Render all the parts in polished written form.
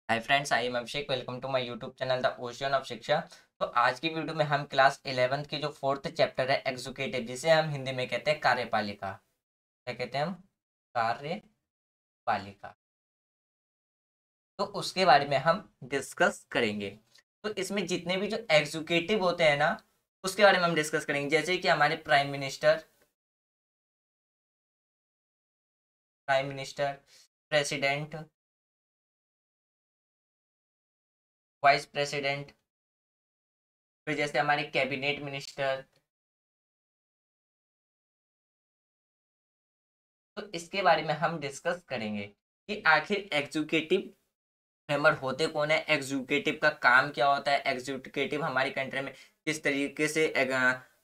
Hi friends, I am Abhishek. Welcome to my YouTube channel the ocean of Shiksha. तो आज की video में हम क्लास 11th की जो फोर्थ चैप्टर है एग्जीक्यूटिव, जिसे हम हिंदी में कहते हैं कार्यपालिका। क्या कहते हैं हम? कार्यपालिका। तो उसके बारे में हम डिस्कस करेंगे। तो इसमें जितने भी जो एग्जीक्यूटिव होते हैं ना, उसके बारे में हम डिस्कस करेंगे। जैसे कि हमारे prime minister, president, vice president, फिर जैसे हमारे कैबिनेट मिनिस्टर। तो इसके बारे में हम डिस्कस करेंगे कि आखिर एग्जीक्यूटिव मेंबर होते कौन है, एग्जीक्यूटिव का काम क्या होता है, एग्जीक्यूटिव हमारी कंट्री में किस तरीके से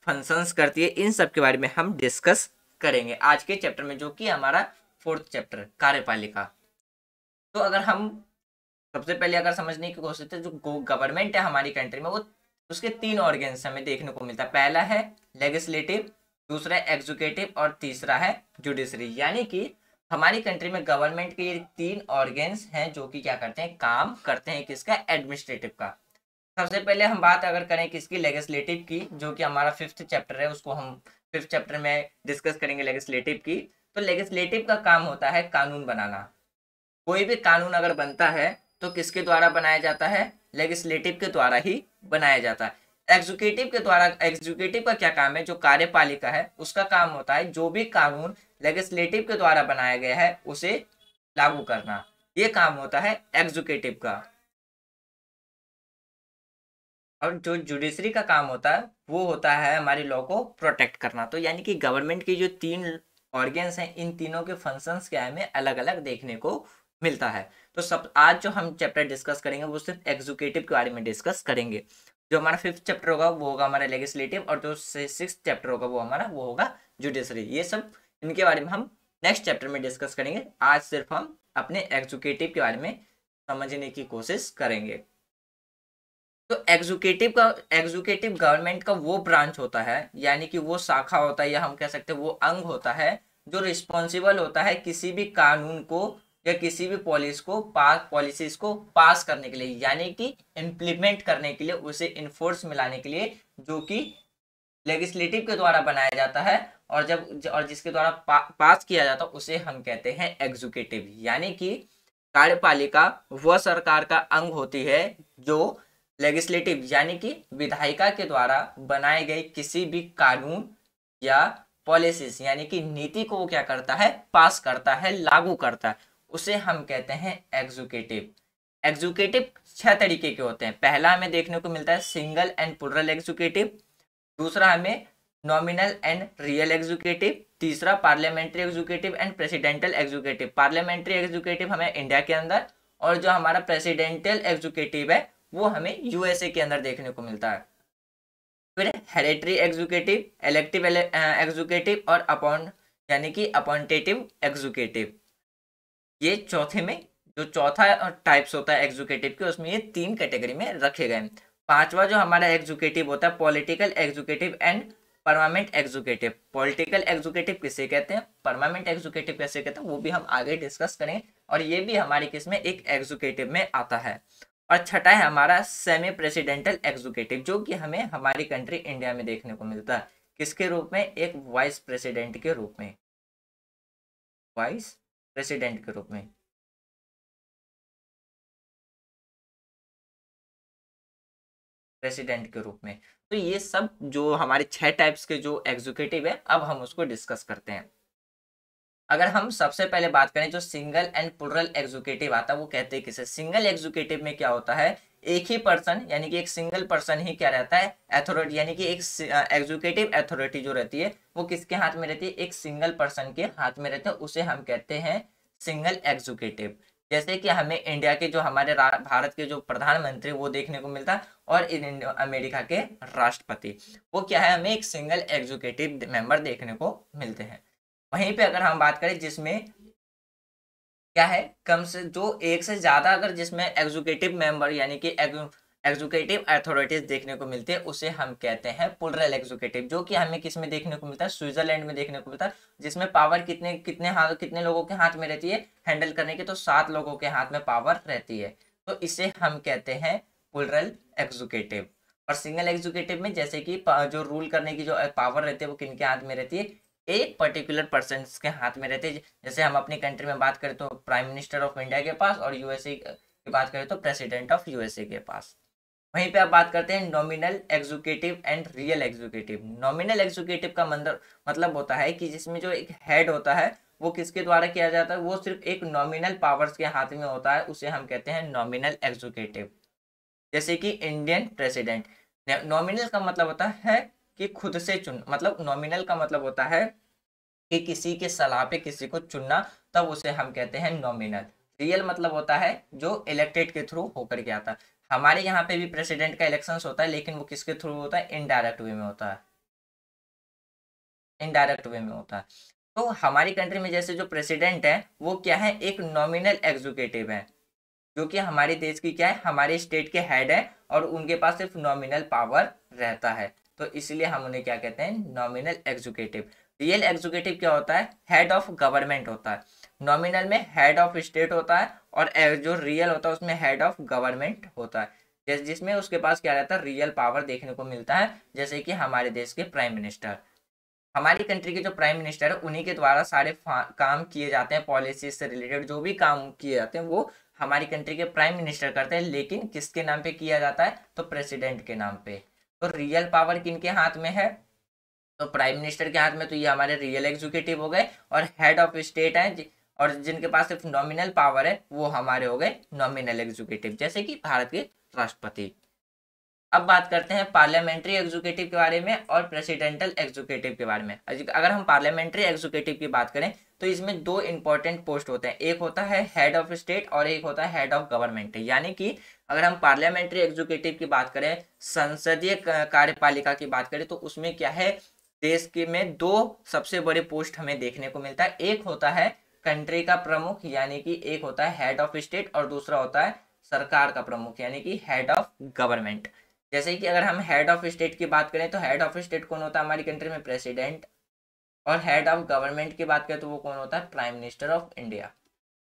फंक्शंस करती है, इन सब के बारे में हम डिस्कस करेंगे आज के चैप्टर में, जो कि हमारा फोर्थ चैप्टर कार्यपालिका। तो अगर हम सबसे पहले अगर समझने की कोशिश करें, जो गवर्नमेंट है हमारी कंट्री में, वो उसके तीन ऑर्गन्स हमें देखने को मिलता है। पहला है लेजिस्लेटिव, दूसरा है एग्जीक्यूटिव और तीसरा है जुडिशरी। यानी कि हमारी कंट्री में गवर्नमेंट के ये तीन ऑर्गन्स हैं जो कि क्या करते हैं, काम करते हैं किसका, एडमिनिस्ट्रेटिव का। सबसे पहले हम बात अगर करें किसकी, लेजिस्लेटिव की, जो कि हमारा फिफ्थ चैप्टर है, उसको हम फिफ्थ चैप्टर में डिस्कस करेंगे लेजिस्लेटिव की। तो लेजिस्लेटिव का काम होता है कानून बनाना। कोई भी कानून अगर बनता है तो किसके द्वारा बनाया जाता है, लेजिस्लेटिव के द्वारा ही बनाया जाता है। एग्जीक्यूटिव के द्वारा, एग्जीक्यूटिव का क्या काम है, जो कार्यपालिका है उसका काम होता है जो भी कानून लेजिस्लेटिव के द्वारा बनाया गया है उसे लागू करना। ये काम होता है एग्जीक्यूटिव का। और जो जुडिशरी का काम होता है वो होता है हमारी लॉ को प्रोटेक्ट करना। तो यानी कि गवर्नमेंट की जो तीन ऑर्गन्स हैं, इन तीनों के फंक्शंस क्या है, हमें अलग अलग देखने को मिलता है। तो सब आज जो हम चैप्टर डिस्कस करेंगे वो सिर्फ एग्जीक्यूटिव के बारे में डिस्कस करेंगे। जो हमारा फिफ्थ चैप्टर होगा वो होगा हमारा लेजिस्लेटिव, और जो सिक्स चैप्टर होगा वो होगा जुडिशरी। ये सब इनके बारे में हम नेक्स्ट चैप्टर में डिस्कस करेंगे। आज सिर्फ हम अपने एग्जीक्यूटिव के बारे में समझने की कोशिश करेंगे। तो एग्जीक्यूटिव गवर्नमेंट का वो ब्रांच होता है, यानी कि वो शाखा होता है, या हम कह सकते हैं वो अंग होता है, जो रिस्पॉन्सिबल होता है किसी भी कानून को या किसी भी पॉलिसीज को पास करने के लिए, यानी कि इम्प्लीमेंट करने के लिए, उसे इन्फोर्स में लाने के लिए, जो कि लेजिस्लेटिव के द्वारा बनाया जाता है। और जिसके द्वारा पास किया जाता है उसे हम कहते हैं एग्जीक्यूटिव। यानी कि कार्यपालिका वह सरकार का अंग होती है जो लेजिस्लेटिव यानी कि विधायिका के द्वारा बनाए गए किसी भी कानून या पॉलिसीज यानी कि नीति को वो क्या करता है, पास करता है, लागू करता है, उसे हम कहते हैं एग्जीक्यूटिव। एग्जीक्यूटिव छह तरीके के होते हैं। पहला हमें देखने को मिलता है सिंगल एंड प्लूरल एग्जीक्यूटिव, दूसरा हमें नॉमिनल एंड रियल एग्जीक्यूटिव, तीसरा parliamentary executive and presidential executive. Parliamentary executive हमें इंडिया के अंदर, और जो हमारा प्रेसिडेंशियल एग्जीक्यूटिव है वो हमें यूएसए के अंदर देखने को मिलता है। फिर हेरेटरी एग्जीक्यूटिव, इलेक्टिव एग्जीक्यूटिव और अपॉइंट यानी कि अपॉइंटेटिव एग्जीक्यूटिव। ये चौथे में जो चौथा टाइप्स होता है एग्जीक्यूटिव के, उसमें ये तीन कैटेगरी में रखे गए हैं। पांचवा जो हमारा एग्जीक्यूटिव होता है political executive and permanent executive. Political executive किसे कहते हैं, परमानेंट एग्जीक्यूटिव कैसे कहते हैं, वो भी हम आगे डिस्कस करेंगे। और ये भी हमारी किसमें, एक एग्जीक्यूटिव में आता है। और छठा है हमारा सेमी प्रेसिडेंटल एग्जीक्यूटिव, जो कि हमें हमारी कंट्री इंडिया में देखने को मिलता है। किसके रूप में, एक वाइस प्रेसिडेंट के रूप में, वाइस प्रेसिडेंट के रूप में। प्रेसिडेंट के रूप में। तो ये सब जो हमारे छह टाइप्स के जो एग्जीक्यूटिव है, अब हम उसको डिस्कस करते हैं। अगर हम सबसे पहले बात करें जो सिंगल एंड प्लूरल एग्जीक्यूटिव आता है, वो कहते हैं किसे, सिंगल एग्जीक्यूटिव में क्या होता है, एक ही पर्सन यानी कि एक सिंगल पर्सन ही क्या रहता है, अथॉरिटी, यानी कि एक एग्जीक्यूटिव अथॉरिटी जो रहती है वो किसके हाथ में रहती है, एक सिंगल पर्सन के हाथ में रहता है, उसे हम कहते हैं सिंगल एग्जीक्यूटिव। जैसे कि हमें इंडिया के जो हमारे भारत के जो प्रधानमंत्री वो देखने को मिलता है, और अमेरिका के राष्ट्रपति, वो क्या है, हमें एक सिंगल एग्जीक्यूटिव मेंबर देखने को मिलते हैं। वहीं पे अगर हम बात करें जिसमें क्या है, कम से जो एक से ज्यादा अगर जिसमें एग्जीक्यूटिव मेंबर यानी कि एग्जीक्यूटिव अथॉरिटीज देखने को मिलती है, उसे हम कहते हैं प्लूरल एग्जीक्यूटिव, जो कि हमें किस में देखने को मिलता है, स्विट्जरलैंड में देखने को मिलता है, जिसमें पावर कितने लोगों के हाथ में रहती है हैंडल करने की, तो 7 लोगों के हाथ में पावर रहती है। तो इसे हम कहते हैं प्लूरल एग्जीक्यूटिव। और सिंगल एग्जीक्यूटिव में जैसे कि जो रूल करने की जो पावर रहती है वो किनके हाथ में रहती है, एक पर्टिकुलर पर्सन के हाथ में रहते हैं। जैसे हम अपनी कंट्री में बात करें तो प्राइम मिनिस्टर ऑफ इंडिया के पास, और यूएसए की बात करें तो प्रेसिडेंट ऑफ यूएसए के पास। वहीं पे आप बात करते हैं nominal executive and real executive. Nominal executive का मतलब होता है कि जिसमें जो एक हेड होता है वो किसके द्वारा किया जाता है, वो सिर्फ एक नॉमिनल पावर्स के हाथ में होता है, उसे हम कहते हैं नॉमिनल एग्जीक्यूटिव। जैसे कि इंडियन प्रेसिडेंट। नॉमिनल का मतलब होता है कि खुद से चुन, मतलब नॉमिनल का मतलब होता है कि किसी के सलाह पे किसी को चुनना, तब उसे हम कहते हैं नॉमिनल। रियल मतलब होता है जो इलेक्टेड के थ्रू होकर के आता है। हमारे यहाँ पे भी प्रेसिडेंट का इलेक्शंस होता है, लेकिन वो किसके थ्रू होता है, इनडायरेक्ट वे में होता है, इनडायरेक्ट वे में होता है। तो हमारी कंट्री में जैसे जो प्रेसिडेंट है वो क्या है, एक नॉमिनल एग्जीक्यूटिव है, जो कि हमारे देश की क्या है, हमारे स्टेट के हेड है, और उनके पास सिर्फ नॉमिनल पावर रहता है, तो इसलिए हम उन्हें क्या कहते हैं, नॉमिनल एग्जीक्यूटिव। रियल एग्जीक्यूटिव क्या होता है, हेड ऑफ गवर्नमेंट होता है। नॉमिनल में हेड ऑफ स्टेट होता है, और जो रियल होता है उसमें हेड ऑफ गवर्नमेंट होता है, जिसमें उसके पास क्या रहता है, रियल पावर देखने को मिलता है। जैसे कि हमारे देश के प्राइम मिनिस्टर, हमारी कंट्री के जो प्राइम मिनिस्टर है उन्हीं के द्वारा सारे काम किए जाते हैं, पॉलिसी से रिलेटेड जो भी काम किए जाते हैं वो हमारी कंट्री के प्राइम मिनिस्टर करते हैं। लेकिन किसके नाम पे किया जाता है, तो प्रेसिडेंट के नाम पे। तो रियल पावर किनके हाथ में है, तो प्राइम मिनिस्टर के हाथ में। तो ये हमारे रियल एग्जीक्यूटिव हो गए, और हेड ऑफ स्टेट है और जिनके पास सिर्फ नॉमिनल पावर है वो हमारे हो गए नॉमिनल एग्जीक्यूटिव, जैसे कि भारत के राष्ट्रपति। अब बात करते हैं पार्लियामेंट्री एग्जीक्यूटिव के बारे में और प्रेसिडेंटल एग्जीक्यूटिव के बारे में। अगर हम पार्लियामेंट्री एग्जीक्यूटिव की बात करें तो इसमें दो इंपॉर्टेंट पोस्ट होते हैं, एक होता है हेड ऑफ स्टेट और एक होता है हेड ऑफ गवर्नमेंट। यानी कि अगर हम पार्लियामेंट्री एग्जीक्यूटिव की बात करें, संसदीय कार्यपालिका की बात करें, तो उसमें क्या है, देश के में दो सबसे बड़े पोस्ट हमें देखने को मिलता है। एक होता है कंट्री का प्रमुख, यानी कि एक होता है हेड ऑफ स्टेट, और दूसरा होता है सरकार का प्रमुख, यानी कि हेड ऑफ गवर्नमेंट। जैसे कि अगर हम हेड ऑफ स्टेट की बात करें तो हेड ऑफ स्टेट कौन होता है हमारी कंट्री में, प्रेसिडेंट। और हेड ऑफ गवर्नमेंट की बात करें तो वो कौन होता है, प्राइम मिनिस्टर ऑफ इंडिया।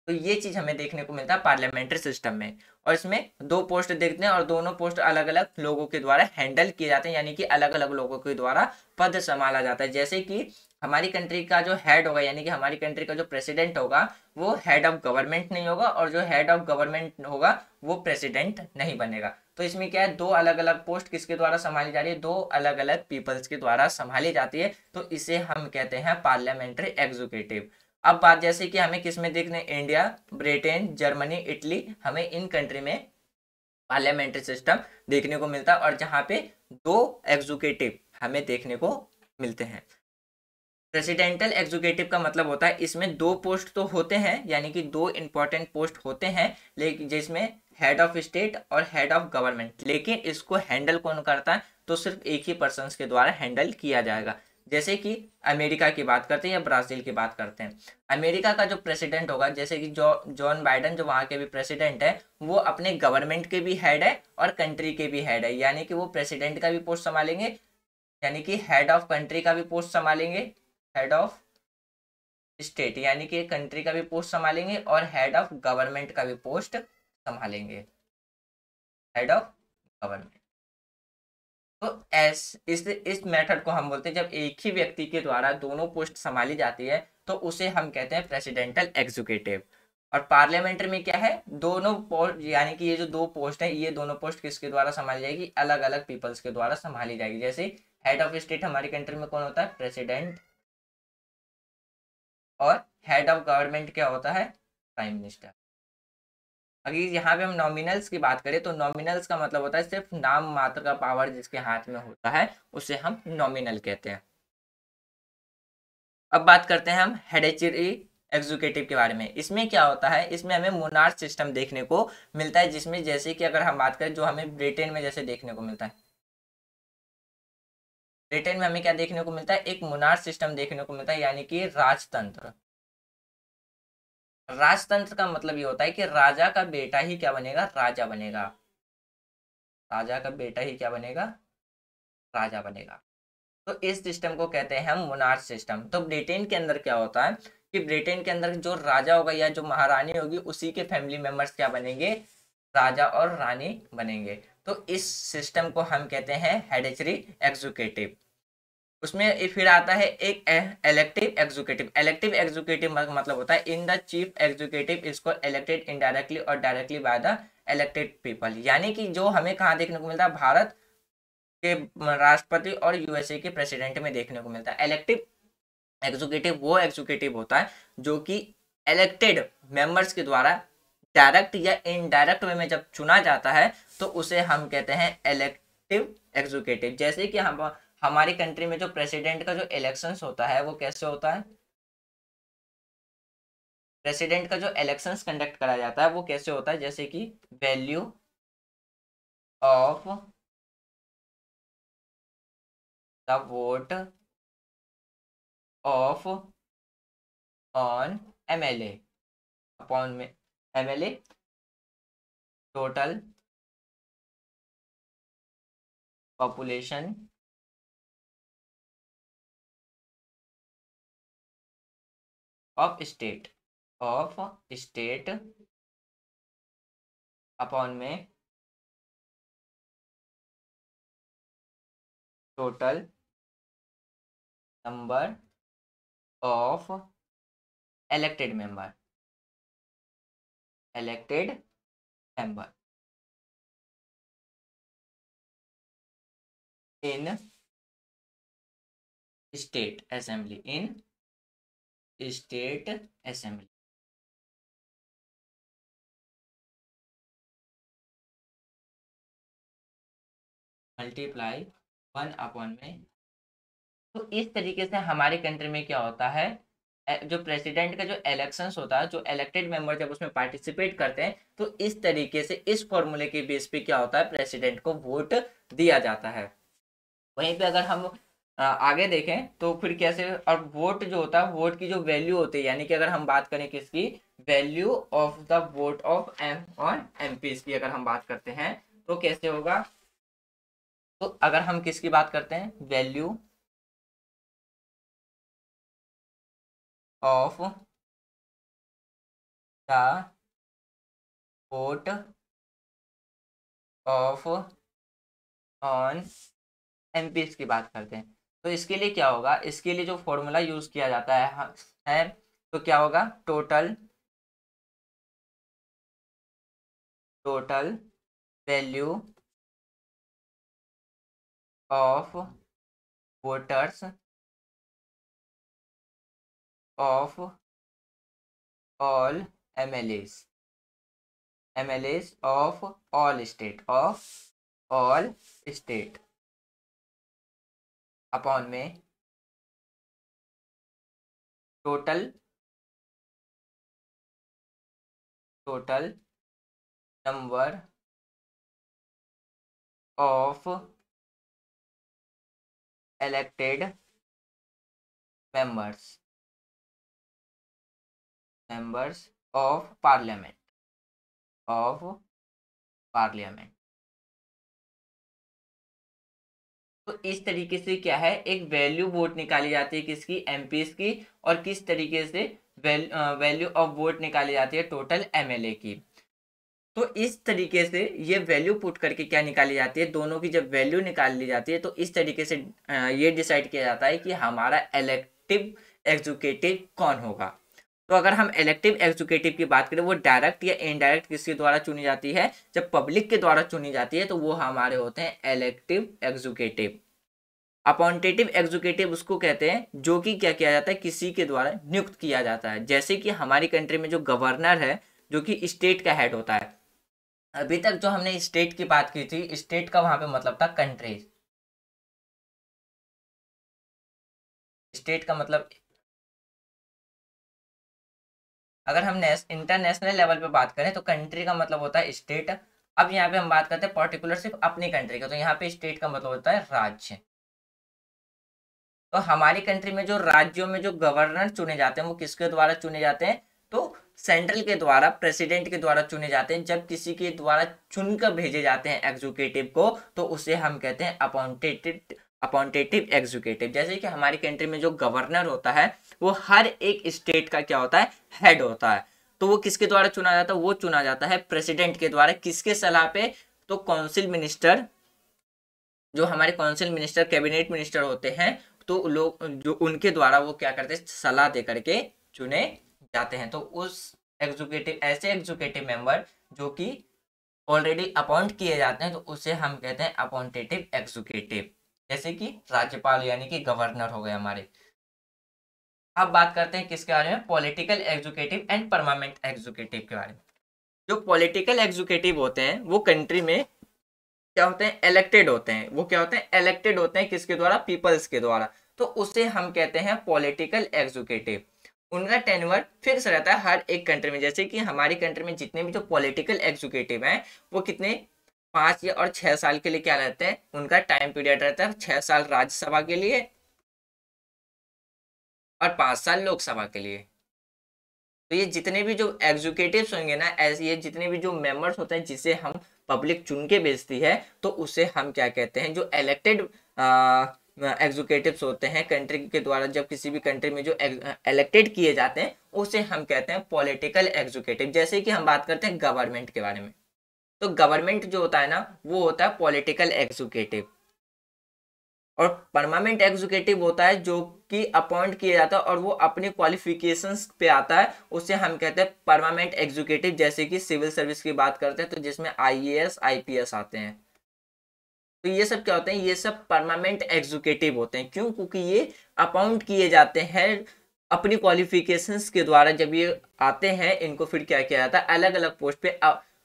तो ये चीज हमें देखने को मिलता है पार्लियामेंट्री सिस्टम में। और इसमें दो पोस्ट देखते हैं, और दोनों पोस्ट अलग अलग लोगों के द्वारा हैंडल किए जाते हैं, यानी कि अलग अलग लोगों के द्वारा पद संभाला जाता है। जैसे कि हमारी कंट्री का जो हेड होगा, यानी कि हमारी कंट्री का जो प्रेसिडेंट होगा वो हेड ऑफ गवर्नमेंट नहीं होगा, और जो हेड ऑफ गवर्नमेंट होगा वो प्रेसिडेंट नहीं बनेगा। तो इसमें क्या है, दो अलग अलग पोस्ट किसके द्वारा संभाली जा रही है, दो अलग अलग पीपल्स के द्वारा संभाली जाती है। तो इसे हम कहते हैं पार्लियामेंट्री एग्जीक्यूटिव। अब बात जैसे कि हमें किस में देखने, इंडिया, ब्रिटेन, जर्मनी, इटली, हमें इन कंट्री में पार्लियामेंट्री सिस्टम देखने को मिलता है, और जहाँ पे दो एग्जीक्यूटिव हमें देखने को मिलते हैं। प्रेसिडेंटल एग्जीक्यूटिव का मतलब होता है इसमें दो पोस्ट तो होते हैं, यानी कि दो इंपॉर्टेंट पोस्ट होते हैं, लेकिन जिसमें हेड ऑफ स्टेट और हेड ऑफ गवर्नमेंट, लेकिन इसको हैंडल कौन करता है, तो सिर्फ एक ही पर्सन के द्वारा हैंडल किया जाएगा। जैसे कि अमेरिका की बात करते हैं या ब्राजील की बात करते हैं। अमेरिका का जो प्रेसिडेंट होगा, जैसे कि जॉन बाइडन जो वहाँ के भी प्रेसिडेंट है, वो अपने गवर्नमेंट के भी हेड है और कंट्री के भी हेड है, यानी कि वो प्रेसिडेंट का भी पोस्ट संभालेंगे, यानी कि हेड ऑफ कंट्री का भी पोस्ट संभालेंगे, हेड ऑफ स्टेट यानी कि कंट्री का भी पोस्ट संभालेंगे, और हेड ऑफ गवर्नमेंट का भी पोस्ट संभालेंगे, हेड ऑफ गवर्नमेंट। तो इस मेथड को हम बोलते हैं, जब एक ही व्यक्ति के द्वारा दोनों पोस्ट संभाली जाती है तो उसे हम कहते हैं प्रेसिडेंटल एग्जीक्यूटिव। और पार्लियामेंट्री में क्या है, दोनों पोस्ट, यानी कि ये जो दो पोस्ट है, ये दोनों पोस्ट किसके द्वारा संभाली जाएगी, अलग अलग पीपल्स के द्वारा संभाली जाएगी। जैसे हेड ऑफ स्टेट हमारी कंट्री में कौन होता है, प्रेसिडेंट, और हेड ऑफ गवर्नमेंट क्या होता है, प्राइम मिनिस्टर। अगर यहाँ पे हम नॉमिनल्स की बात करें तो नॉमिनल्स का मतलब होता है सिर्फ नाम मात्र का पावर जिसके हाथ में होता है उसे हम नॉमिनल कहते हैं। अब बात करते हैं हम हेरेडिटरी एग्जीक्यूटिव के बारे में। इसमें क्या होता है, इसमें हमें मोनार्क सिस्टम देखने को मिलता है, जिसमें जैसे कि अगर हम बात करें जो हमें ब्रिटेन में जैसे देखने को मिलता है, ब्रिटेन में हमें क्या देखने को मिलता है, एक मोनार्क सिस्टम देखने को मिलता है, यानी कि राजतंत्र। राजतंत्र का मतलब ये होता है कि राजा का बेटा ही क्या बनेगा, राजा बनेगा, राजा का बेटा ही क्या बनेगा, राजा बनेगा। तो इस सिस्टम को कहते हैं हम मोनार्क सिस्टम। तो ब्रिटेन के अंदर क्या होता है कि ब्रिटेन के अंदर जो राजा होगा या जो महारानी होगी उसी के फैमिली मेंबर्स क्या बनेंगे, राजा और रानी बनेंगे। तो इस सिस्टम को हम कहते हैं हेरेडिटरी एग्जीक्यूटिव। उसमें फिर आता है एक इलेक्टिव एग्जीक्यूटिव। इलेक्टिव एग्जीक्यूटिव मतलब होता है इन द चीफ एग्जीक्यूटिव इसको इलेक्टेड इनडायरेक्टली और directly by the elected people. यानी कि जो हमें कहाँ देखने को मिलता है, भारत के राष्ट्रपति और यूएसए के प्रेसिडेंट में देखने को मिलता है। इलेक्टिव एग्जीक्यूटिव वो एग्जीक्यूटिव होता है जो कि इलेक्टेड मेंबर्स के द्वारा डायरेक्ट या इनडायरेक्ट वे में जब चुना जाता है तो उसे हम कहते हैं इलेक्टिव एग्जीक्यूटिव। जैसे कि हम हमारी कंट्री में जो प्रेसिडेंट का जो इलेक्शंस होता है वो कैसे होता है, प्रेसिडेंट का जो इलेक्शंस कंडक्ट करा जाता है वो कैसे होता है, जैसे कि value of the vote of on MLA upon में MLA total population of state upon में total number of elected member in state assembly multiply 1 upon में। तो इस तरीके से हमारी कंट्री में क्या होता है, जो प्रेसिडेंट का जो इलेक्शंस होता है, जो इलेक्टेड मेंबर जब उसमें पार्टिसिपेट करते हैं तो इस तरीके से इस फॉर्मूले के बेस पे क्या होता है, प्रेसिडेंट को वोट दिया जाता है। वहीं पे अगर हम आगे देखें तो फिर कैसे, और वोट जो होता है, वोट की जो वैल्यू होती है, यानी कि अगर हम बात करें किसकी, value of the vote of MPs की अगर हम बात करते हैं तो कैसे होगा। तो अगर हम किसकी बात करते हैं, value of the vote of on MPs की बात करते हैं तो इसके लिए क्या होगा, इसके लिए जो फॉर्मूला यूज किया जाता है तो क्या होगा, total value of voters of all MLAs of all state upon में total number of elected members of parliament तो इस तरीके से क्या है, एक वैल्यू वोट निकाली जाती है किसकी, एमपीज की, और किस तरीके से वैल्यू ऑफ वोट निकाली जाती है टोटल एमएलए की। तो इस तरीके से ये वैल्यू पुट करके क्या निकाली जाती है, दोनों की जब वैल्यू निकाल ली जाती है तो इस तरीके से ये डिसाइड किया जाता है कि हमारा इलेक्टिव एग्जीक्यूटिव कौन होगा। तो अगर हम इलेक्टिव एग्जीक्यूटिव की बात करें, वो डायरेक्ट या इनडायरेक्ट किसके द्वारा चुनी जाती है, जब पब्लिक के द्वारा चुनी जाती है तो वो हमारे होते हैं इलेक्टिव एग्जीक्यूटिव। अपॉइंटेटिव एग्जीक्यूटिव उसको कहते हैं जो कि क्या किया जाता है, किसी के द्वारा नियुक्त किया जाता है। जैसे कि हमारी कंट्री में जो गवर्नर है जो कि स्टेट का हेड होता है। अभी तक जो हमने स्टेट की बात की थी, स्टेट का वहां पे मतलब था कंट्री, स्टेट का मतलब अगर हम इंटरनेशनल लेवल पे बात करें तो कंट्री का मतलब होता है स्टेट। अब यहाँ पे हम बात करते हैं पर्टिकुलर सिर्फ अपनी कंट्री का, तो यहाँ पे स्टेट का मतलब होता है राज्य। तो हमारी कंट्री में जो राज्यों में जो गवर्नर चुने जाते हैं वो किसके द्वारा चुने जाते हैं, तो सेंट्रल के द्वारा, प्रेसिडेंट के द्वारा चुने जाते हैं। जब किसी के द्वारा चुनकर भेजे जाते हैं एग्जीक्यूटिव को तो उसे हम कहते हैं अपॉइंटेटिव एग्जीक्यूटिव। जैसे कि हमारी कंट्री में जो गवर्नर होता है वो हर एक स्टेट का क्या होता है, हेड होता है। तो वो किसके द्वारा चुना जाता है? वो चुना जाता है प्रेसिडेंट के द्वारा। किसके सलाह पे? तो काउंसिल मिनिस्टर, जो हमारे काउंसिल मिनिस्टर कैबिनेट मिनिस्टर होते हैं, तो लोग जो उनके द्वारा वो क्या करते हैं, सलाह दे करके चुने जाते हैं। तो उस एग्जीक्यूटिव, ऐसे एग्जीक्यूटिव मेंबर जो कि ऑलरेडी अपॉइंट किए जाते हैं, तो उसे हम कहते हैं अपॉइंटेटिव एग्जीक्यूटिव, जैसे कि राज्यपाल यानी कि गवर्नर हो गए हमारे। अब बात करते हैं किसके बारे में? Political executive and permanent executive के बारे में। जो पॉलिटिकल एग्जीक्यूटिव होते हैं वो कंट्री में क्या होते हैं? इलेक्टेड होते हैं। वो क्या होते हैं? इलेक्टेड होते हैं। किसके द्वारा? पीपल्स के द्वारा। तो उसे हम कहते हैं पॉलिटिकल एग्जीक्यूटिव। उनका टेन्योर फिक्स रहता है हर एक कंट्री में। जैसे कि हमारी कंट्री में जितने भी जो पॉलिटिकल एग्जीक्यूटिव हैं वो कितने 5 या और 6 साल के लिए क्या रहते हैं? उनका टाइम पीरियड रहता है। 6 साल राज्यसभा के लिए और 5 साल लोकसभा के लिए। तो ये जितने भी जो एग्जीक्यूटिव्स होंगे ना, ऐसे ये जितने भी जो मेंबर्स होते हैं जिसे हम पब्लिक चुन के भेजती है, तो उसे हम क्या कहते हैं? जो इलेक्टेड एग्जीक्यूटिव्स होते हैं कंट्री के द्वारा, जब किसी भी कंट्री में जो इलेक्टेड किए जाते हैं उसे हम कहते हैं पॉलिटिकल एग्जीक्यूटिव। जैसे कि हम बात करते हैं गवर्नमेंट के बारे में, तो गवर्नमेंट जो होता है ना वो होता है पॉलिटिकल एग्जीक्यूटिव। और परमानेंट एग्जीक्यूटिव होता है जो कि अपॉइंट किया जाता है और वो अपनी क्वालिफिकेशंस पे आता है, उसे हम कहते हैं परमानेंट एग्जीक्यूटिव। जैसे कि सिविल सर्विस की बात करते हैं तो जिसमें आईएएस आईपीएस आते हैं, तो ये सब क्या होते हैं? ये सब परमानेंट एग्जीक्यूटिव होते हैं। क्यों? क्योंकि ये अपॉइंट किए जाते हैं अपनी क्वालिफिकेशंस के द्वारा। जब ये आते हैं इनको फिर क्या किया जाता है? अलग अलग पोस्ट पे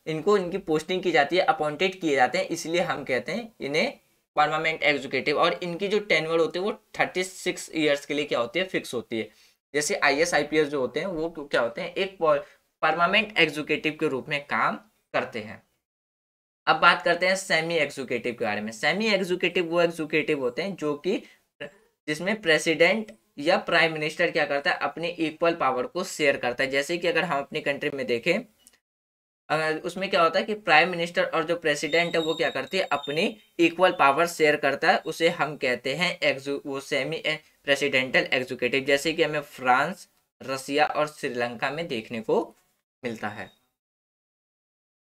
इनको इनकी पोस्टिंग की जाती है, अपॉइंटेड किए जाते हैं, इसलिए हम कहते हैं इन्हें परमानेंट एग्जीक्यूटिव। और इनकी जो टेन्योर होती है वो 36 ईयर्स के लिए क्या होती है? फिक्स होती है। जैसे आईएएस आईपीएस जो होते हैं वो क्या होते हैं? एक परमानेंट एग्जीक्यूटिव के रूप में काम करते हैं। अब बात करते हैं सेमी एग्जीक्यूटिव के बारे में। सेमी एग्जीक्यूटिव वो एग्जीक्यूटिव होते हैं जो कि जिसमें प्रेसिडेंट या प्राइम मिनिस्टर क्या करता है? अपनी इक्वल पावर को शेयर करता है। जैसे कि अगर हम अपनी कंट्री में देखें, उसमें क्या होता है कि प्राइम मिनिस्टर और जो प्रेसिडेंट है वो क्या करती है? अपनी इक्वल पावर शेयर करता है। उसे हम कहते हैं वो सेमी प्रेसिडेंटल एग्जीक्यूटिव, जैसे कि हमें फ्रांस, रसिया और श्रीलंका में देखने को मिलता है।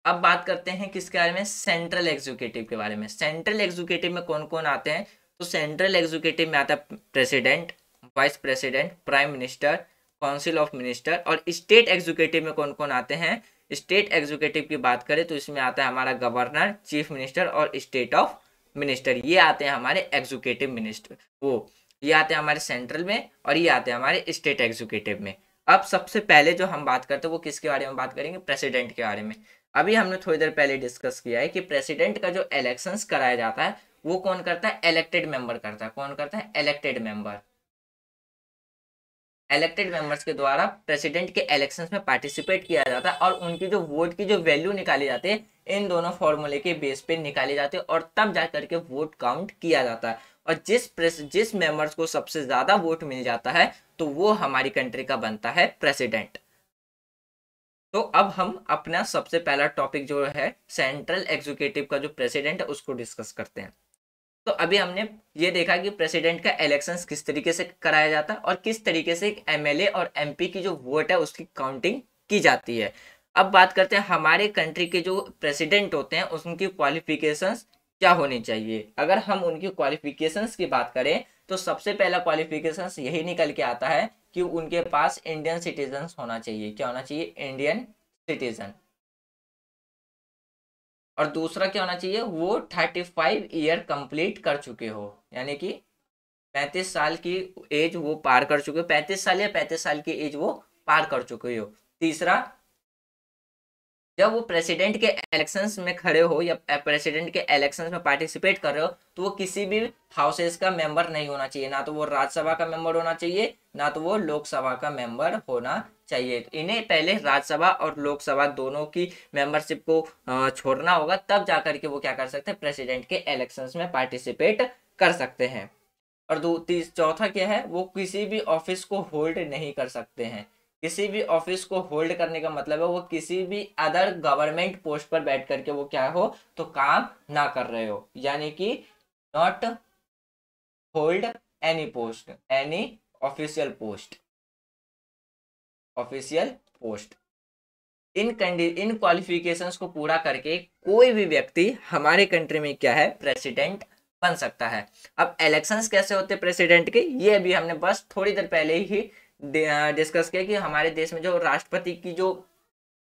अब बात करते हैं किसके बारे में? सेंट्रल एग्जीक्यूटिव के बारे में। सेंट्रल एग्जीक्यूटिव में कौन कौन आते हैं? तो सेंट्रल एग्जीक्यूटिव में आता है president, vice president, prime minister, council of minister. और स्टेट एग्जीक्यूटिव में कौन कौन आते हैं? स्टेट एग्जीक्यूटिव की बात करें तो इसमें आता है हमारा गवर्नर, चीफ मिनिस्टर और स्टेट ऑफ मिनिस्टर। ये आते हैं हमारे एग्जीक्यूटिव मिनिस्टर, वो ये आते हैं हमारे सेंट्रल में और ये आते हैं हमारे स्टेट एग्जीक्यूटिव में। अब सबसे पहले जो हम बात करते हैं वो किसके बारे में बात करेंगे? प्रेसिडेंट के बारे में। अभी हमने थोड़ी देर पहले डिस्कस किया है कि प्रेसिडेंट का जो इलेक्शंस कराया जाता है वो कौन करता है? इलेक्टेड मेंबर करता है। कौन करता है? Elected member. इलेक्टेड मेंबर्स के द्वारा प्रेसिडेंट के इलेक्शंस में पार्टिसिपेट किया जाता है और उनकी जो वोट की जो वैल्यू निकाली जाती है इन दोनों फॉर्मूले के बेस पे निकाली जाती है और तब जा करके वोट काउंट किया जाता है। और जिस मेंबर्स को सबसे ज्यादा वोट मिल जाता है तो वो हमारी कंट्री का बनता है प्रेसिडेंट। तो अब हम अपना सबसे पहला टॉपिक जो है सेंट्रल एग्जीक्यूटिव का जो प्रेसिडेंट है उसको डिस्कस करते हैं। तो अभी हमने ये देखा कि प्रेसिडेंट का इलेक्शंस किस तरीके से कराया जाता है और किस तरीके से एमएलए और एमपी की जो वोट है उसकी काउंटिंग की जाती है। अब बात करते हैं हमारे कंट्री के जो प्रेसिडेंट होते हैं उनकी क्वालिफिकेशंस क्या होनी चाहिए। अगर हम उनकी क्वालिफिकेशंस की बात करें तो सबसे पहला क्वालिफिकेशंस यही निकल के आता है कि उनके पास इंडियन सिटीजन होना चाहिए। क्या होना चाहिए? Indian citizen. और दूसरा क्या होना चाहिए? वो 35 ईयर कंप्लीट कर चुके हो, यानी कि 35 साल की एज वो पार कर चुके हो, 35 साल या 35 साल की एज वो पार कर चुके हो। तीसरा, जब वो प्रेसिडेंट के इलेक्शंस में खड़े हो या प्रेसिडेंट के इलेक्शंस में पार्टिसिपेट कर रहे हो तो वो किसी भी हाउसेस का मेंबर नहीं होना चाहिए। ना तो वो राज्यसभा का मेंबर होना चाहिए, ना तो वो लोकसभा का मेंबर होना चाहिए। तो इन्हें पहले राज्यसभा और लोकसभा दोनों की मेंबरशिप को छोड़ना होगा, तब जाकर के वो क्या कर सकते हैं? प्रेसिडेंट के इलेक्शंस में पार्टिसिपेट कर सकते हैं। और चौथा क्या है? वो किसी भी ऑफिस को होल्ड नहीं कर सकते हैं। किसी भी ऑफिस को होल्ड करने का मतलब है वो किसी भी अदर गवर्नमेंट पोस्ट पर बैठ करके वो क्या हो तो काम ना कर रहे हो, यानी कि not hold any post, any official post, official post. In qualifications को पूरा करके कोई भी व्यक्ति हमारे कंट्री में क्या है, प्रेसिडेंट बन सकता है। अब इलेक्शंस कैसे होते हैं प्रेसिडेंट के, ये अभी हमने बस थोड़ी देर पहले ही डिस्कस किया कि हमारे देश में जो राष्ट्रपति की जो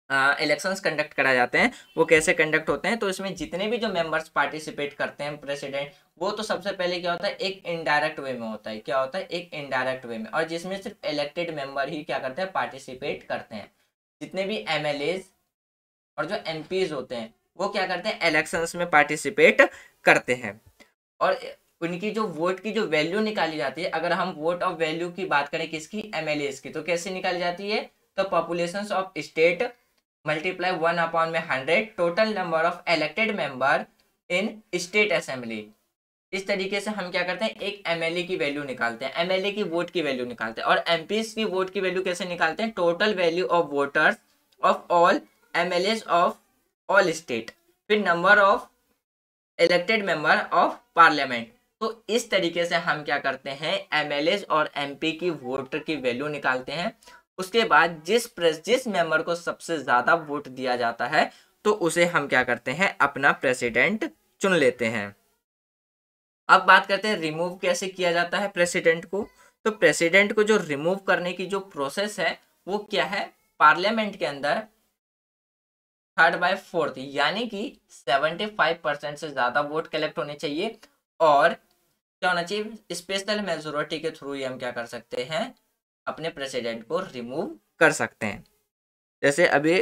इलेक्शंस कंडक्ट कराए जाते हैं वो कैसे कंडक्ट होते हैं। तो इसमें जितने भी जो मेंबर्स पार्टिसिपेट करते हैं प्रेसिडेंट, वो तो सबसे पहले क्या होता है, एक इनडायरेक्ट वे में होता है। क्या होता है, एक इनडायरेक्ट वे में, और जिसमें सिर्फ इलेक्टेड मेंबर ही क्या करते हैं, पार्टिसिपेट करते हैं। जितने भी एमएलए और जो एमपीज होते हैं वो क्या करते हैं, इलेक्शंस में पार्टिसिपेट करते हैं। और उनकी जो वोट की जो वैल्यू निकाली जाती है, अगर हम वोट ऑफ वैल्यू की बात करें किसकी, एमएलए की, तो कैसे निकाली जाती है, तो population of state multiply 1/100 total number of elected member in state assembly. इस तरीके से हम क्या करते हैं, एक एमएलए की वैल्यू निकालते हैं, एमएलए की वोट की वैल्यू निकालते हैं। और एमपीज की वोट की वैल्यू कैसे निकालते हैं, total value of voters of all MLA of all state, फिर number of elected member of parliament. तो इस तरीके से हम क्या करते हैं, एमएलए और एमपी की वोट की वैल्यू निकालते हैं। उसके बाद जिस मेंबर को सबसे ज्यादा वोट दिया जाता है तो उसे हम क्या करते हैं, अपना प्रेसिडेंट चुन लेते हैं। अब बात करते हैं रिमूव कैसे किया जाता है प्रेसिडेंट को। तो प्रेसिडेंट को जो रिमूव करने की जो प्रोसेस है वो क्या है, पार्लियामेंट के अंदर 3/4 यानी कि 75% से ज्यादा वोट कलेक्ट होने चाहिए। और क्या होना चाहिए, स्पेशल मेजोरिटी के थ्रू ही हम क्या कर सकते हैं, अपने प्रेसिडेंट को रिमूव कर सकते हैं। जैसे अभी